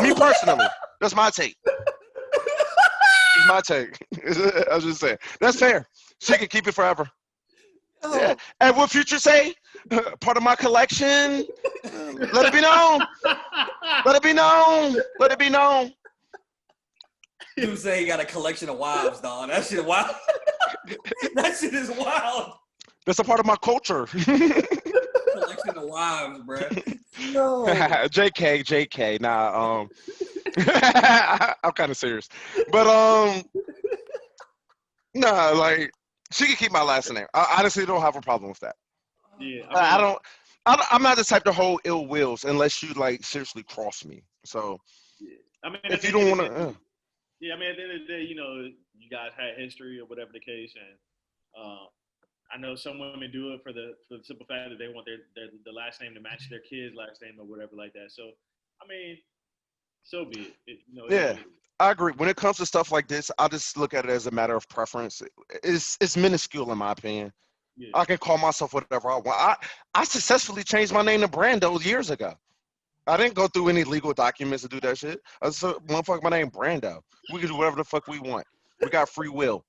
Me personally, that's my take. It's my take. I was just saying. That's fair. She can keep it forever. Oh. Yeah. And what Future say? Part of my collection. Let it be known. Let it be known. Let it be known. You say you got a collection of wives, dog. That shit wild. That shit is wild. That's a part of my culture. Collection of wives, bro. No. JK. Nah, I'm kind of serious. But nah, like she can keep my last name. I honestly don't have a problem with that. Yeah, I'm not the type to hold ill wills unless you like seriously cross me. So, I mean, if you don't want to, yeah, I mean, at the end of the day, you guys had history or whatever the case, and I know some women do it for the simple fact that they want the last name to match their kid's last name or whatever like that. So, I mean, so be it. Yeah. I agree. When it comes to stuff like this, I just look at it as a matter of preference. It's minuscule in my opinion. Yeah. I can call myself whatever I want. I successfully changed my name to Brando years ago. I didn't go through any legal documents to do that shit. I said, motherfucker, my name Brando. We can do whatever the fuck we want. We got free will.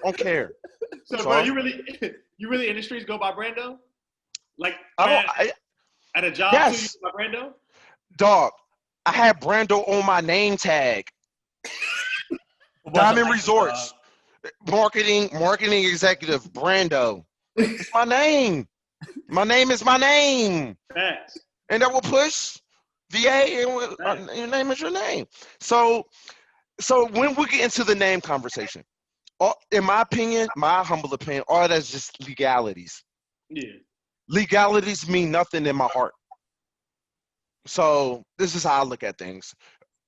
Don't care. So, bro, you really in the streets go by Brando? Like, at a job yes. too, you go by Brando? Dog, I had Brando on my name tag. Diamond Resorts, marketing executive, Brando. It's my name. My name is my name. Facts. And that will push VA, and your name is your name. So when we get into the name conversation, in my opinion, my humble opinion, all that's just legalities. Yeah. Legalities mean nothing in my heart. So this is how I look at things.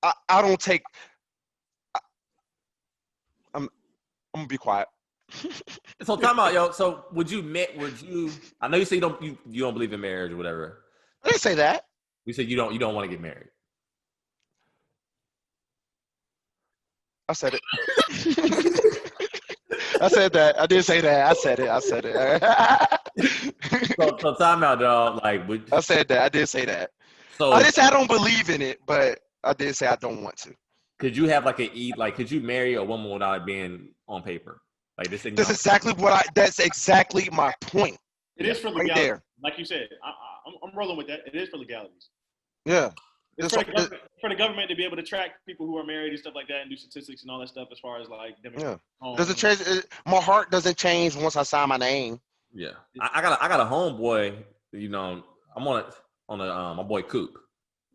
I don't take. I'm gonna be quiet. So time out, yo. So would you? I know you say you don't believe in marriage or whatever. I didn't say that. You said you don't want to get married. I said it. I said that. I did say that. I said it. So time out, dog. I said that. I did say that. So I didn't say I don't believe in it, but I did say I don't want to. Could you have could you marry a woman without it being on paper? Like this thing. That's exactly my point. It is for legalities. Right there. Like you said, I'm rolling with that. It is for legalities. Yeah. It's for the government to be able to track people who are married and stuff like that and do statistics and all that stuff as far as like them. Yeah. Does it change? My heart doesn't change once I sign my name. Yeah. I got a homeboy. I'm on my boy Coop,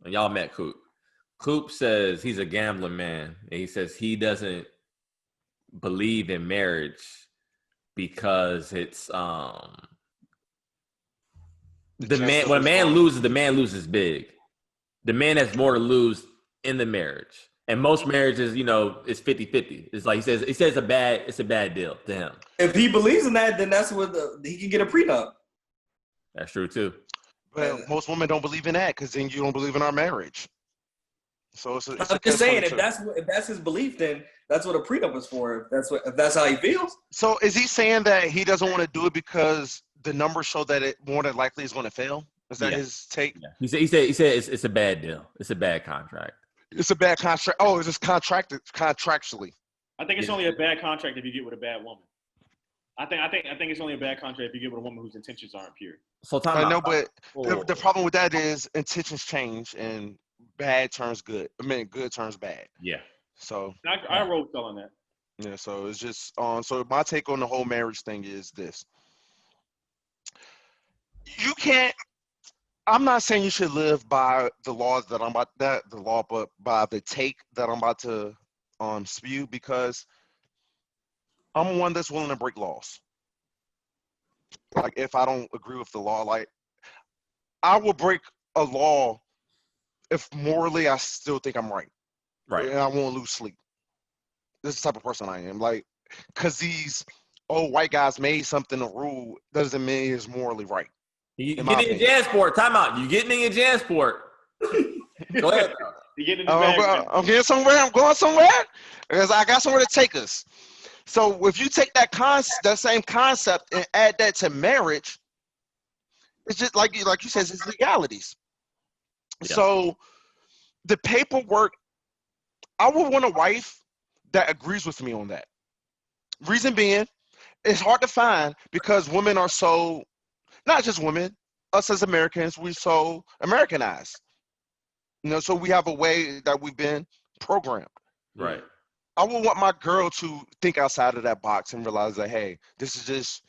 and y'all met Coop. Coop says he's a gambling man, and he says he doesn't believe in marriage because it's when a man loses, the man loses big. The man has more to lose in the marriage. And most marriages, you know, it's 50-50. It's like he says it's a bad deal to him. If he believes in that, then that's what he can get a prenup. That's true too. But most women don't believe in that because then you don't believe in our marriage. So it's I'm just saying, if that's his belief, then that's what a prenup is for. If that's how he feels. So is he saying that he doesn't want to do it because the numbers show that it more than likely is going to fail? Is that his take? Yeah. He said it's a bad deal. It's a bad contract. It's a bad contract. Oh, it's just contractually. I think it's only a bad contract if you get with a bad woman. I think it's only a bad contract if you get with a woman whose intentions aren't pure. So I know, but the problem with that is intentions change and bad turns good. I mean, good turns bad. Yeah. So I wrote on that. Yeah. So it's just so my take on the whole marriage thing is this: you can't. I'm not saying you should live by the laws that but by the take that I'm about to spew, because I'm one that's willing to break laws. Like if I don't agree with the law, like I will break a law if morally I still think I'm right. Right. And I won't lose sleep. This is the type of person I am. Like, because these old white guys made something a rule doesn't mean it's morally right. You getting in your Jansport. Time out. You getting in your Jansport. Go ahead. You getting in the bag. I'm getting somewhere. I'm going somewhere because I got somewhere to take us. So if you take that same concept and add that to marriage, it's just like you said, it's legalities. Yeah. So the paperwork, I would want a wife that agrees with me on that. Reason being, it's hard to find because women are so, not just women, us as Americans, we're so Americanized. You know, so we have a way that we've been programmed. Right. I would want my girl to think outside of that box and realize that, hey, this is just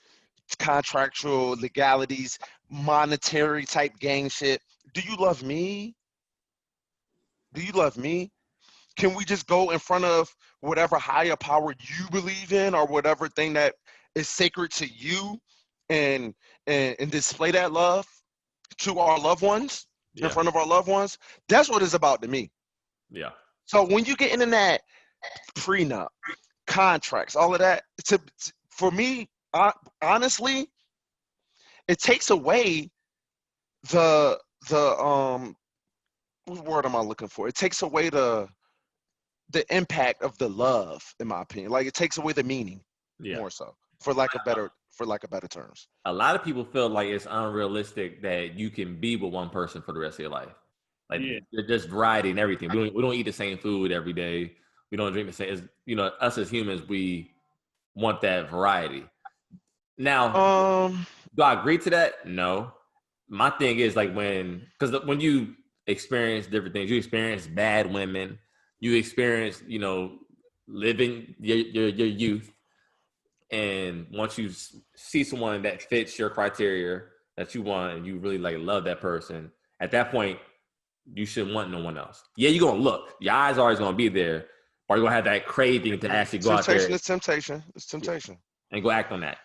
contractual legalities, monetary type gang shit. Do you love me? Do you love me? Can we just go in front of whatever higher power you believe in or whatever thing that is sacred to you and display that love to our loved ones, in front of our loved ones? That's what it's about to me. Yeah. So when you get into that prenup, contracts, all of that, for me, honestly, it takes away the what word am I looking for? It takes away the impact of the love, in my opinion. Like it takes away the meaning, more so, for lack of better terms. A lot of people feel like it's unrealistic that you can be with one person for the rest of your life. Like there's variety and everything. We don't eat the same food every day. We don't drink the same. You know, us as humans, we want that variety. Now, do I agree to that? No. My thing is like when you experience different things, you experience bad women, you experience, you know, living your youth, and once you see someone that fits your criteria that you want and you really like love that person, at that point, you shouldn't want no one else. Yeah, you're gonna look. Your eyes are always gonna be there, or you're gonna have that craving to actually go out there. It's temptation. And go act on that.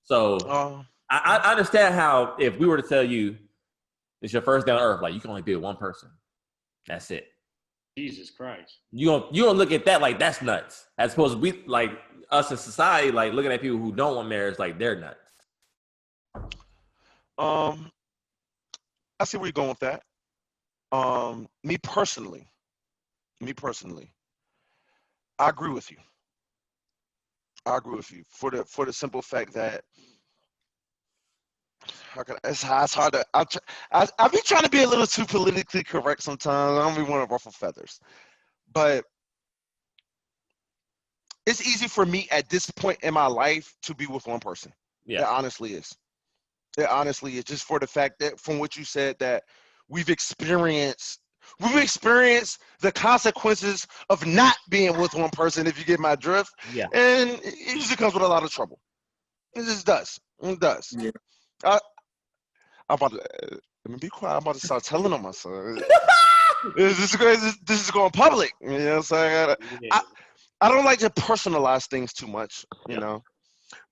So I understand how if we were to tell you it's your first day on earth, like you can only be with one person. That's it. Jesus Christ. You don't look at that like that's nuts. As opposed to we like us in society, like looking at people who don't want marriage like they're nuts. I see where you're going with that. Me personally, I agree with you. For the simple fact that it's hard to. I be trying to be a little too politically correct sometimes. I don't be want to ruffle feathers, but it's easy for me at this point in my life to be with one person. Yeah, it honestly is. It honestly is, just for the fact that from what you said that we've experienced the consequences of not being with one person, if you get my drift. Yeah. And it usually comes with a lot of trouble. It just does. It does. Yeah. I'm about to let me be quiet. I'm about to start telling on myself. This is going public. You know what I'm saying? I don't like to personalize things too much, you know.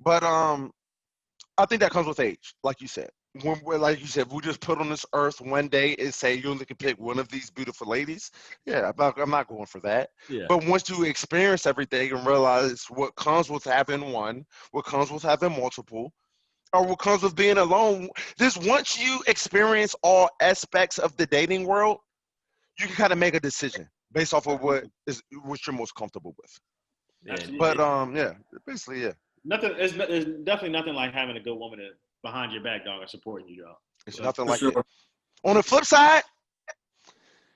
But I think that comes with age, like you said. like you said, we just put on this earth one day and say you only can pick one of these beautiful ladies. Yeah, I'm not going for that. Yeah. But once you experience everything and realize what comes with having one, what comes with having multiple, or what comes with being alone, just once you experience all aspects of the dating world, you can kind of make a decision based off of what you're most comfortable with. Yeah. Absolutely. But basically, yeah. Nothing. It's definitely nothing like having a good woman behind your back, dog, and supporting you, dog. It's So, nothing like it. On the flip side,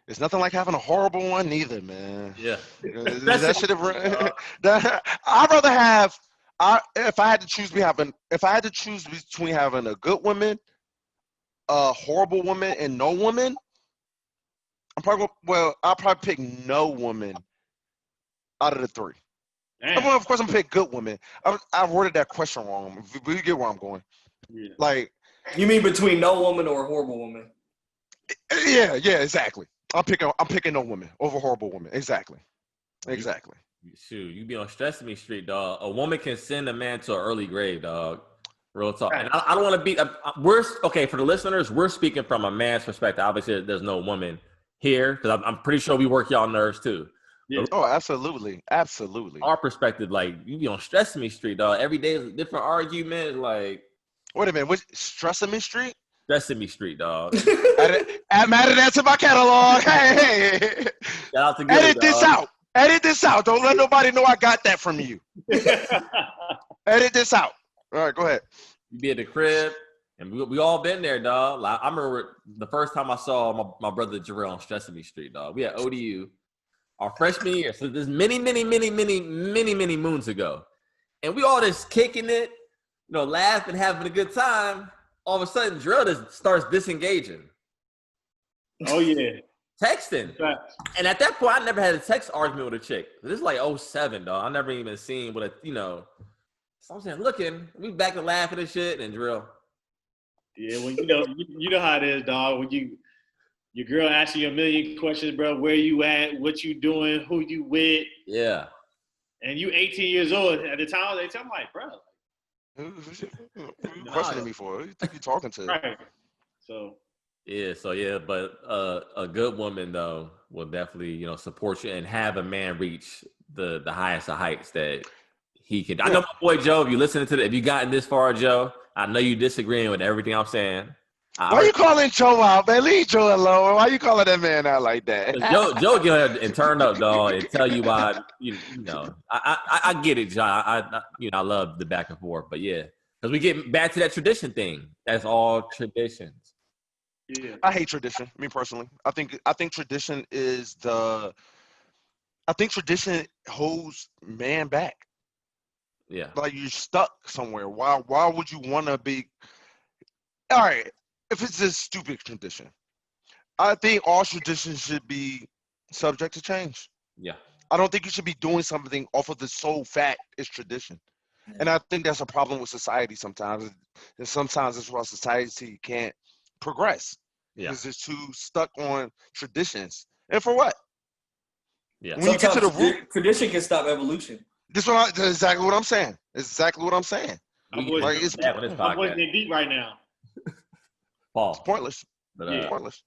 it's nothing like having a horrible one neither, man. Yeah. That should have. I'd rather have. If I had to choose between having a good woman, a horrible woman, and no woman, I'll probably pick no woman out of the three. Well, of course, I'm gonna pick good women. I worded that question wrong. But you get where I'm going. Yeah. Like, You mean between no woman or a horrible woman? yeah, exactly. I'm picking no woman over horrible women. Exactly. Shoot, you be on Sesame Street, dog. A woman can send a man to an early grave, dog. Real talk. And I don't want to be. Okay for the listeners. We're speaking from a man's perspective. Obviously, there's no woman here because I'm pretty sure we work y'all nerves too. Yeah. Oh, absolutely. Our perspective, like you be on Sesame Street, dog. Every day is a different argument. Like, wait a minute, which Sesame Street? Sesame Street, dog. I'm adding that to my catalog. Hey. Shout out to Gilly, Edit this out. Don't let nobody know I got that from you. Edit this out. All right, go ahead. You be at the crib, and we all been there, dog. Like, I remember the first time I saw my brother Jorel on Sesame Street, dog. We had ODU. Our freshman year, so this many moons ago, and we all just kicking it, laughing, having a good time. All of a sudden, Jorel just starts disengaging. Oh yeah, texting. Right. And at that point, I never had a text argument with a chick. This is like 07, dog. I never even seen what So I'm saying, looking, we back to laughing and shit, and Jorel. Yeah, well, you know how it is, dog. When your girl asks you a million questions, bro. Where you at? What you doing? Who you with? Yeah. And you 18 years old. At the time, I'm like, bro. Who you questioning me for? Who you think you're talking to? Right. So. Yeah, but a good woman, though, will definitely, support you and have a man reach the highest of heights that he can. I know my boy Joe, if you listening to if you gotten this far, Joe, I know you disagreeing with everything I'm saying. Why you calling Joe out, man? Leave Joe alone. Why you calling that man out like that? Joe get ahead and turn up, dog, and tell you why. I get it, John. I love the back and forth, but yeah, because we get back to that tradition thing. That's all traditions. Yeah, I hate tradition. Me personally, I think tradition is tradition holds man back. Yeah, like you're stuck somewhere. Why would you want to be? All right. If it's a stupid tradition, I think all traditions should be subject to change. Yeah. I don't think you should be doing something off of the sole fact it's tradition. Yeah. And I think that's a problem with society sometimes. And sometimes it's why society can't progress. Yeah. Because it's too stuck on traditions. And for what? Yeah. When sometimes you get to the root, tradition can stop evolution. That's exactly what I'm saying. Exactly what I'm saying. I'm going deep right now. Paul. It's pointless. But, pointless.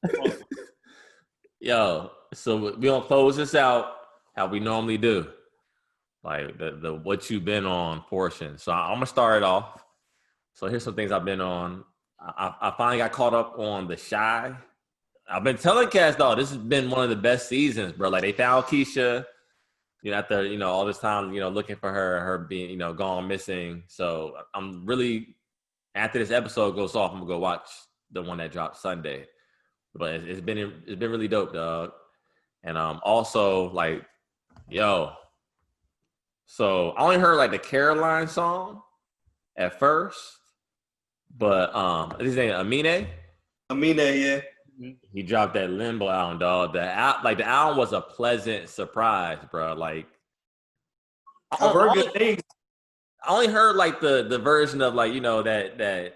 Yo, so we're gonna close this out how we normally do, like the what you've been on portion. So I'm gonna start it off. So here's some things I've been on. I finally got caught up on The Shy. I've been telling cats, though, this has been one of the best seasons, bro. Like, they found Keisha, after all this time, looking for her being gone missing. So I'm really, after this episode goes off, I'm gonna go watch the one that dropped Sunday. But it's been really dope, dog. And also, like, so I only heard like the Caroline song at first, but his name Amine, yeah. He dropped that Limbo album, dog. The album was a pleasant surprise, bro. Like, I've heard good things. I only heard like the version of like that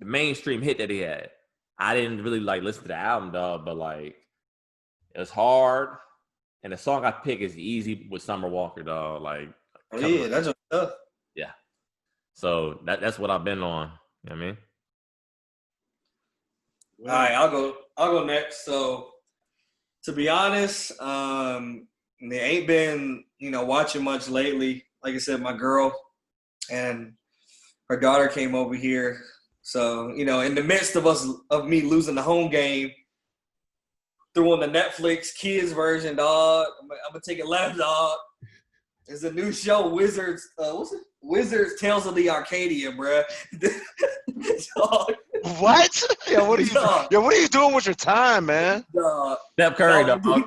the mainstream hit that he had. I didn't really like listen to the album, dog, but like it was hard. And the song I picked is Easy with Summer Walker, dog. Like, that's what's up. Yeah. So that's what I've been on. You know what I mean? All right, I'll go next. So, to be honest, they ain't been, watching much lately. Like I said, my girl and her daughter came over here. So, in the midst of me losing the home game, threw on the Netflix kids version, dog. I'm gonna take it left, dog. There's a new show, Wizards. What's it? Wizards Tales of the Arcadia, bruh. Dog. What? What are you doing with your time, man? Steph Curry, dog.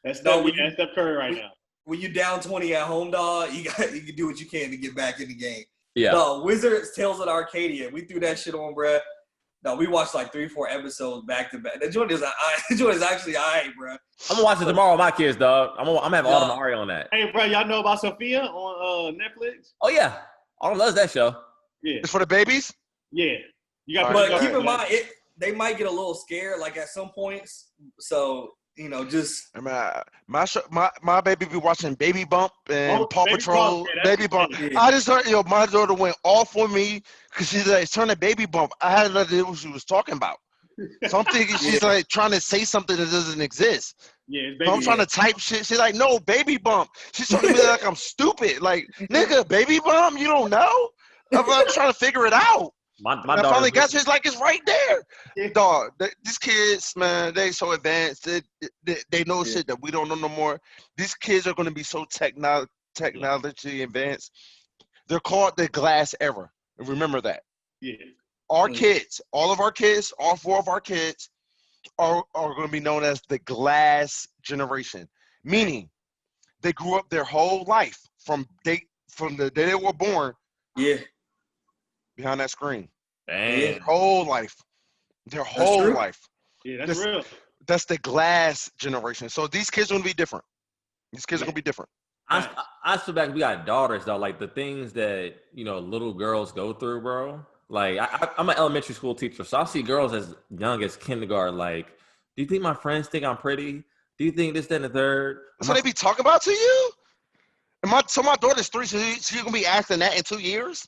That's Steph Curry right now. When you down 20 at home, dog, you can do what you can to get back in the game. Yeah. Dog, Wizards Tales of the Arcadia. We threw that shit on, bruh. No, we watched like 3 or 4 episodes back to back. The joint is actually all right, bro. I'm gonna watch it tomorrow with my kids, dog. I'm gonna have all the Mario on that. Hey, bro, y'all know about Sophia on Netflix? Oh yeah, Autumn loves that show. Yeah, it's for the babies. Yeah, you got. But keep in mind, they might get a little scared, like at some points. So just. My baby be watching Baby Bump and Paw Patrol. Baby Bump. Yeah. I just heard, my daughter went off on me because she's like, turn to Baby Bump. I had no idea what she was talking about. So I'm thinking she's like trying to say something that doesn't exist. Yeah, it's Baby. So I'm trying to type shit. She's like, no, Baby Bump. She's talking to me like I'm stupid. Like, nigga, Baby Bump, you don't know? I'm trying to figure it out. My I finally got it's like it's right there. Yeah. Dog, these kids, man, they so advanced. They know shit that we don't know no more. These kids are going to be so technology advanced. They're called the glass era. Remember that. Yeah. Our kids, all 4 of our kids are going to be known as the glass generation. Meaning they grew up their whole life from the day they were born. Yeah. Behind that screen. Dang. Their whole life. Yeah, that's real. That's the glass generation. So these kids are going to be different. I feel like we got daughters, though. Like the things that, little girls go through, bro. Like I'm an elementary school teacher, so I see girls as young as kindergarten. Like, do you think my friends think I'm pretty? Do you think this, that, and the third? So they be talking about to you? My daughter's 3, so she's going to be asking that in 2 years?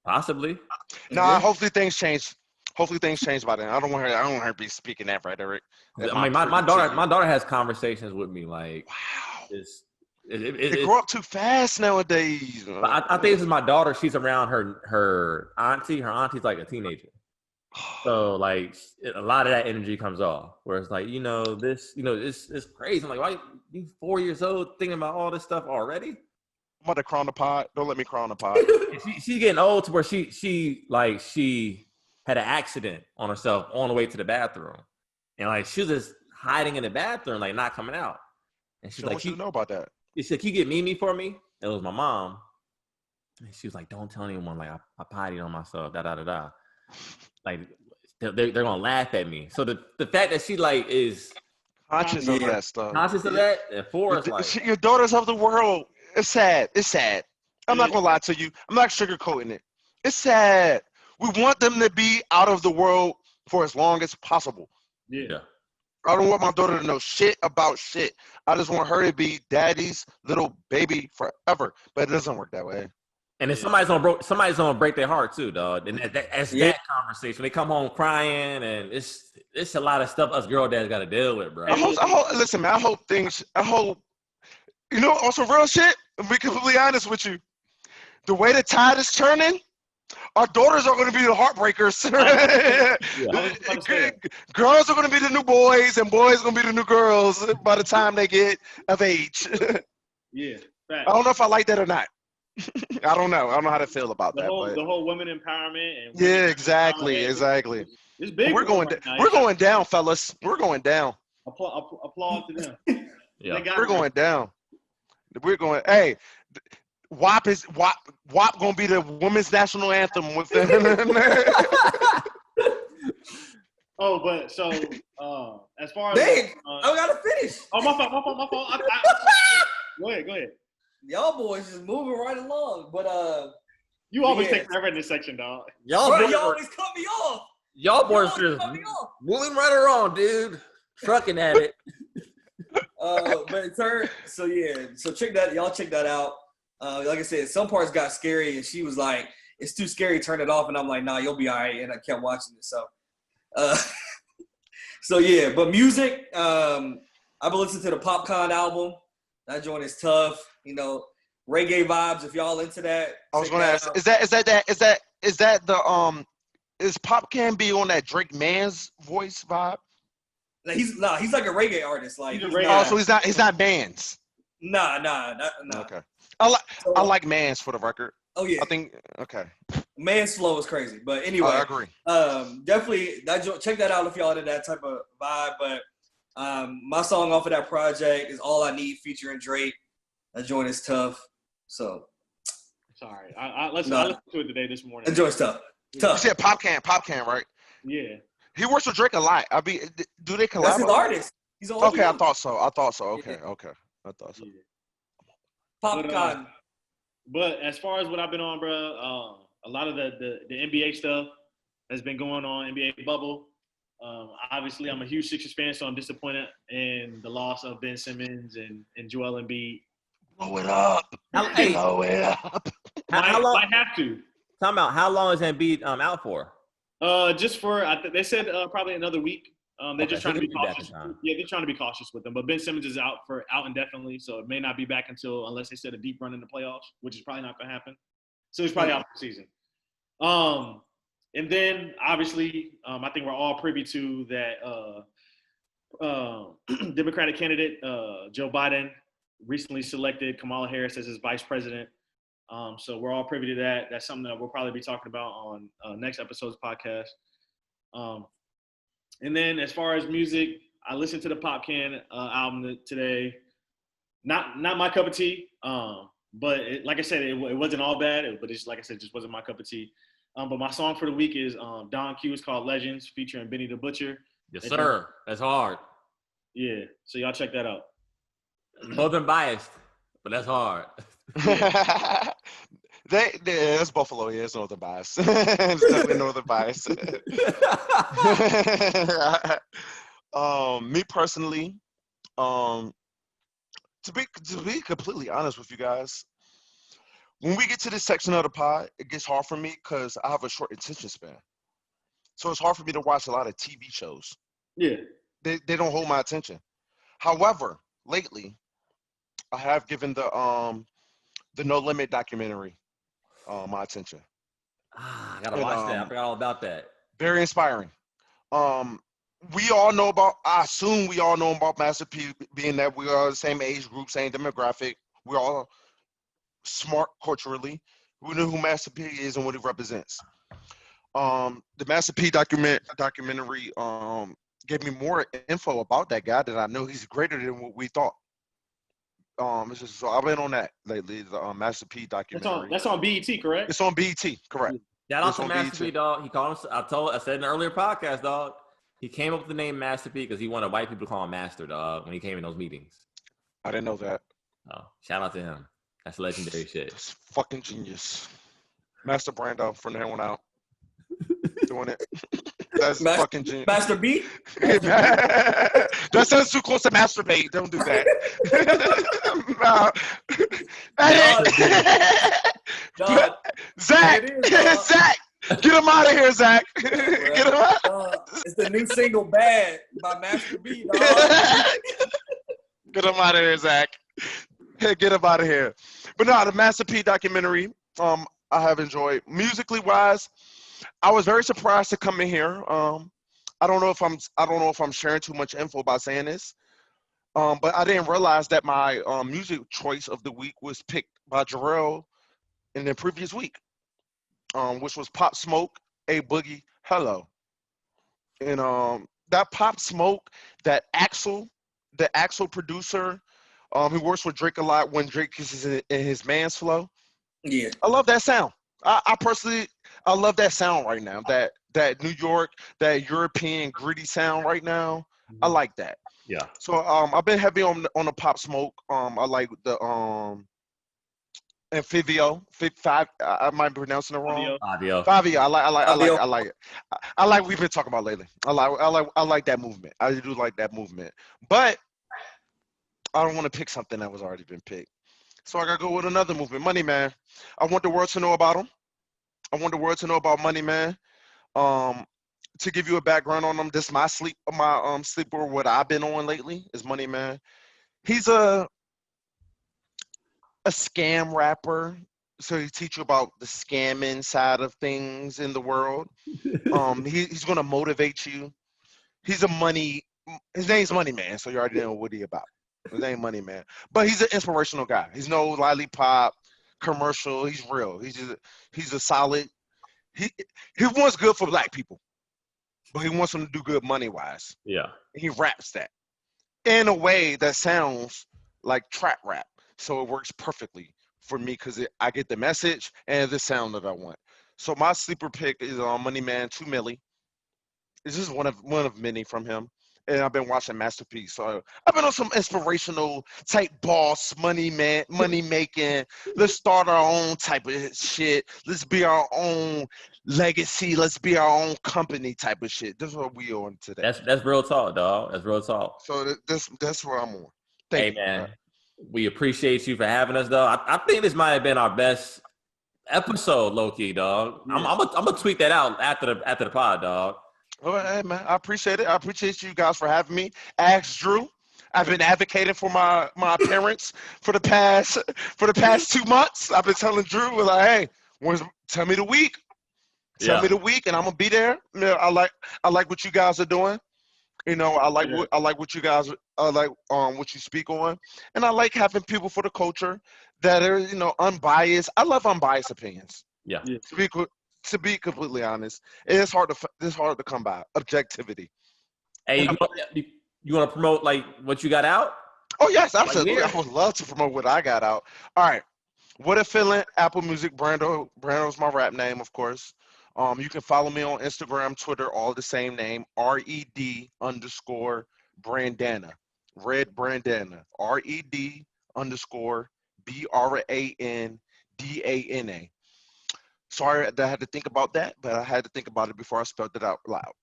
Possibly. Nah, hopefully things change. Hopefully things change by then. I don't want her to be speaking that, right, Eric? My daughter has conversations with me like, wow. They grow up too fast nowadays. I think this is my daughter. She's around her auntie. Her auntie's like a teenager. So like a lot of that energy comes off. Where it's like, it's crazy. I'm like, why you 4 years old thinking about all this stuff already? I'm about to cry on the pod. Don't let me cry on the pod. She's getting old to where she had an accident on herself on the way to the bathroom, and like she was just hiding in the bathroom, like not coming out. And she's like, "You know about that?" She said, "Can you get Mimi for me?" It was my mom, and she was like, "Don't tell anyone. Like I pottied on myself. Da da da da." Like they're gonna laugh at me. So the fact that she like is conscious of that stuff, conscious of that, and for us, like your daughters of the world. It's sad. I'm not going to lie to you. I'm not sugarcoating it. It's sad. We want them to be out of the world for as long as possible. Yeah. I don't want my daughter to know shit about shit. I just want her to be daddy's little baby forever. But it doesn't work that way. And then somebody's gonna break their heart too, dog. And that's that conversation. They come home crying, and it's a lot of stuff us girl dads got to deal with, bro. Listen, man. I hope. Also real shit. To be completely honest with you, the way the tide is turning, our daughters are going to be the heartbreakers. Girls are going to be the new boys, and boys are going to be the new girls by the time they get of age. Yeah, I don't know if I like that or not. I don't know. I don't know how to feel about the that. whole women empowerment. And exactly. It's big. We're going down, fellas. We're going down. Applaud to them. Yeah, we're going down. Hey, WAP gonna be the women's national anthem with them. Oh, but so as far as I gotta finish. Oh, my fault. Go ahead. Y'all boys just moving right along, but you always take forever in this section, dog. Y'all always cut me off. Y'all boys just moving right around, dude. Trucking at it. But so check that. Y'all check that out. Like I said, some parts got scary, and she was like, "It's too scary. Turn it off." And I'm like, "Nah, you'll be all right." And I kept watching it. So, So yeah, but music, I've been listening to the Popcorn album. That joint is tough. You know, reggae vibes. If y'all into that, I was check gonna that ask, out. is that the is Pop Can be on that Drake Man's voice vibe? Like, he's like a reggae artist. Like He's a he's reggae Oh, not. so he's not Mans. Nah. Okay. I So, like Mans for the record. oh yeah, I think okay. man's flow is crazy. But I anyway, agree. definitely check that out if y'all into that type of vibe. But my song off of that project is "All I Need" featuring Drake. That joint is tough. So Sorry, I listened to it today this morning. that joint's tough. You Tough. said Pop Can, right? Yeah. He works with Drake a lot. I mean, do they That's his collaborate? artist. He's an Okay, I artist. thought so. Okay. I thought so. Yeah. Popcorn. But as far as what I've been on, bro, a lot of the NBA stuff has been going on, NBA bubble. Obviously, I'm a huge Sixers fan, so I'm disappointed in the loss of Ben Simmons and Joel Embiid. Blow it up. Hey, Blow it up. how long? Might have to. Talking about how long is Embiid out for? Just for they said probably another week. They're just trying to be he'll back cautious. in time. Yeah, they're trying to be cautious with them. But Ben Simmons is out indefinitely, so it may not be back unless they set a deep run in the playoffs, which is probably not going to happen. So he's probably out for the season. And then obviously, I think we're all privy to that Democratic candidate Joe Biden recently selected Kamala Harris as his vice president. So we're all privy to that. That's something that we'll probably be talking about on next episode's podcast. And then as far as music, I listened to the Pop Can album today. Not my cup of tea, but like I said, it wasn't all bad. But it's like I said, just wasn't my cup of tea. But my song for the week is Don Q. It's called Legends, featuring Benny the Butcher. Yes, sir. That's hard. Yeah, so y'all check that out. Both been biased, but that's hard. It's Buffalo. Yeah, it's Northern bias. It's definitely Northern bias. Me personally, to be completely honest with you guys, when we get to this section of the pod, it gets hard for me because I have a short attention span. So it's hard for me to watch a lot of TV shows. Yeah. They don't hold my attention. However, lately, I have given the No Limit documentary my attention. I gotta watch that. I forgot all about that. Very inspiring. We all know I assume we all know about Master P, being that we are the same age group, same demographic. We're all smart culturally. We know who Master P is and what he represents. The Master P documentary gave me more info about that guy that I know he's greater than what we thought. So I've been on that lately. The Master P documentary. That's on B.A.D, correct? It's on B.A.D, correct. Shout out It's to on Master B.A.D. P, dog. He called him. I said in an earlier podcast, dog. He came up with the name Master P because he wanted white people to call him Master, dog, when he came in those meetings. I didn't know that. Oh, shout out to him. That's legendary shit. That's fucking genius. Master Brando from there on out. Doing it. That's fucking genius. Master B? That sounds too close to masturbate. Don't do that. Dog. Zach! Zach! Get him out of here, Zach! Get him out. It's the new single "Bad" by Master B, dog. Get him out of here, Zach. Hey, get him out of here. But no, the Master P documentary, I have enjoyed. Musically wise, I was very surprised to come in here. I don't know if I'm sharing too much info by saying this, but I didn't realize that my music choice of the week was picked by Jorel in the previous week, which was Pop Smoke, A Boogie, Hello. And that Pop Smoke, the Axel producer, who works with Drake a lot when Drake is in his man's flow. Yeah. I love that sound. I personally love that sound right now. That New York, that European gritty sound right now. I like that. Yeah. So I've been heavy on the Pop Smoke. I like the Amphibio. I might be pronouncing it wrong. Fabio. I like it. I like we've been talking about lately. I like that movement. I do like that movement. But I don't want to pick something that was already been picked. So I gotta go with another movement, Money Man. I want the world to know about him. I want the world to know about Money Man. to give you a background on him, this my sleeper. What I've been on lately is Money Man. He's a scam rapper. So he teach you about the scamming side of things in the world. He's gonna motivate you. His name's Money Man, so you already know what he about. His name Money Man, but he's an inspirational guy. He's no lollipop commercial. He's real. He's a solid. He wants good for black people, but he wants them to do good money wise. Yeah. He raps that in a way that sounds like trap rap, so it works perfectly for me because I get the message and the sound that I want. So my sleeper pick is Money Man 2 Milli. It's just one of many from him. And I've been watching Masterpiece. So I've been on some inspirational type boss, money making. Let's start our own type of shit. Let's be our own legacy. Let's be our own company type of shit. That's what we on today. That's real talk, dog. That's real talk. So that's where I'm on. Hey, man, we appreciate you for having us, dog. I think this might have been our best episode, low key, dog. Yeah. I'm gonna tweet that out after the pod, dog. All right, hey, man, I appreciate it. I appreciate you guys for having me. Ask Drew. I've been advocating for my appearance for the past 2 months. I've been telling Drew, like, hey, tell me the week. Tell me the week, and I'm gonna be there. You know, I like what you guys are doing. You know, I like what you guys what you speak on, and I like having people for the culture that are unbiased. I love unbiased opinions. Yeah. To be completely honest, it's hard to come by objectivity. Hey, you want to promote like what you got out? Oh yes, absolutely. I would love to promote what I got out. All right, What a Feeling, Apple Music. Brando's my rap name, of course. You can follow me on Instagram, Twitter, all the same name, RED_Brandana. Red Brandana. RED_BRANDANA. Sorry that I had to think about that, but I had to think about it before I spelled it out loud.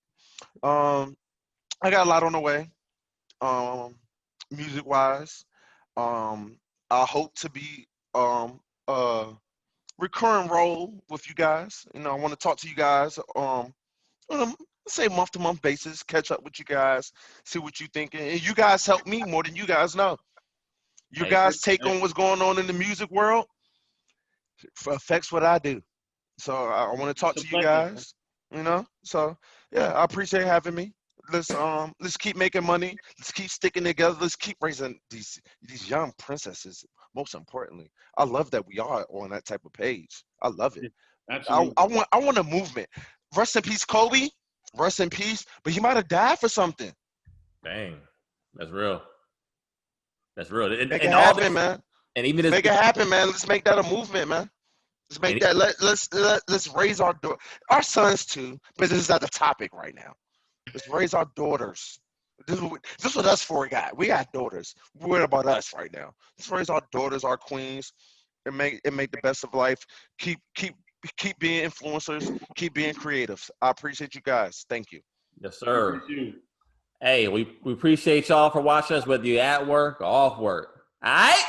I got a lot on the way, music-wise. I hope to be a recurring role with you guys. I want to talk to you guys on a say month-to-month basis, catch up with you guys, see what you're thinking. And you guys help me more than you guys know. You guys take on what's going on in the music world, affects what I do. So I want to talk to you guys, So yeah, I appreciate having me. Let's keep making money. Let's keep sticking together. Let's keep raising these young princesses. Most importantly, I love that we are on that type of page. I love it. Absolutely. I want a movement. Rest in peace, Kobe. Rest in peace. But he might have died for something. Dang, that's real. That's real. Make it happen, man. And even make it happen, man. Let's make that a movement, man. Let's make that. Let's raise our sons too. But this is not the topic right now. Let's raise our daughters. This is what us four got. We got daughters. What about us right now? Let's raise our daughters, our queens, and make the best of life. Keep being influencers. Keep being creatives. I appreciate you guys. Thank you. Yes, sir. Hey, we appreciate y'all for watching us, whether you're at work or off work. All right.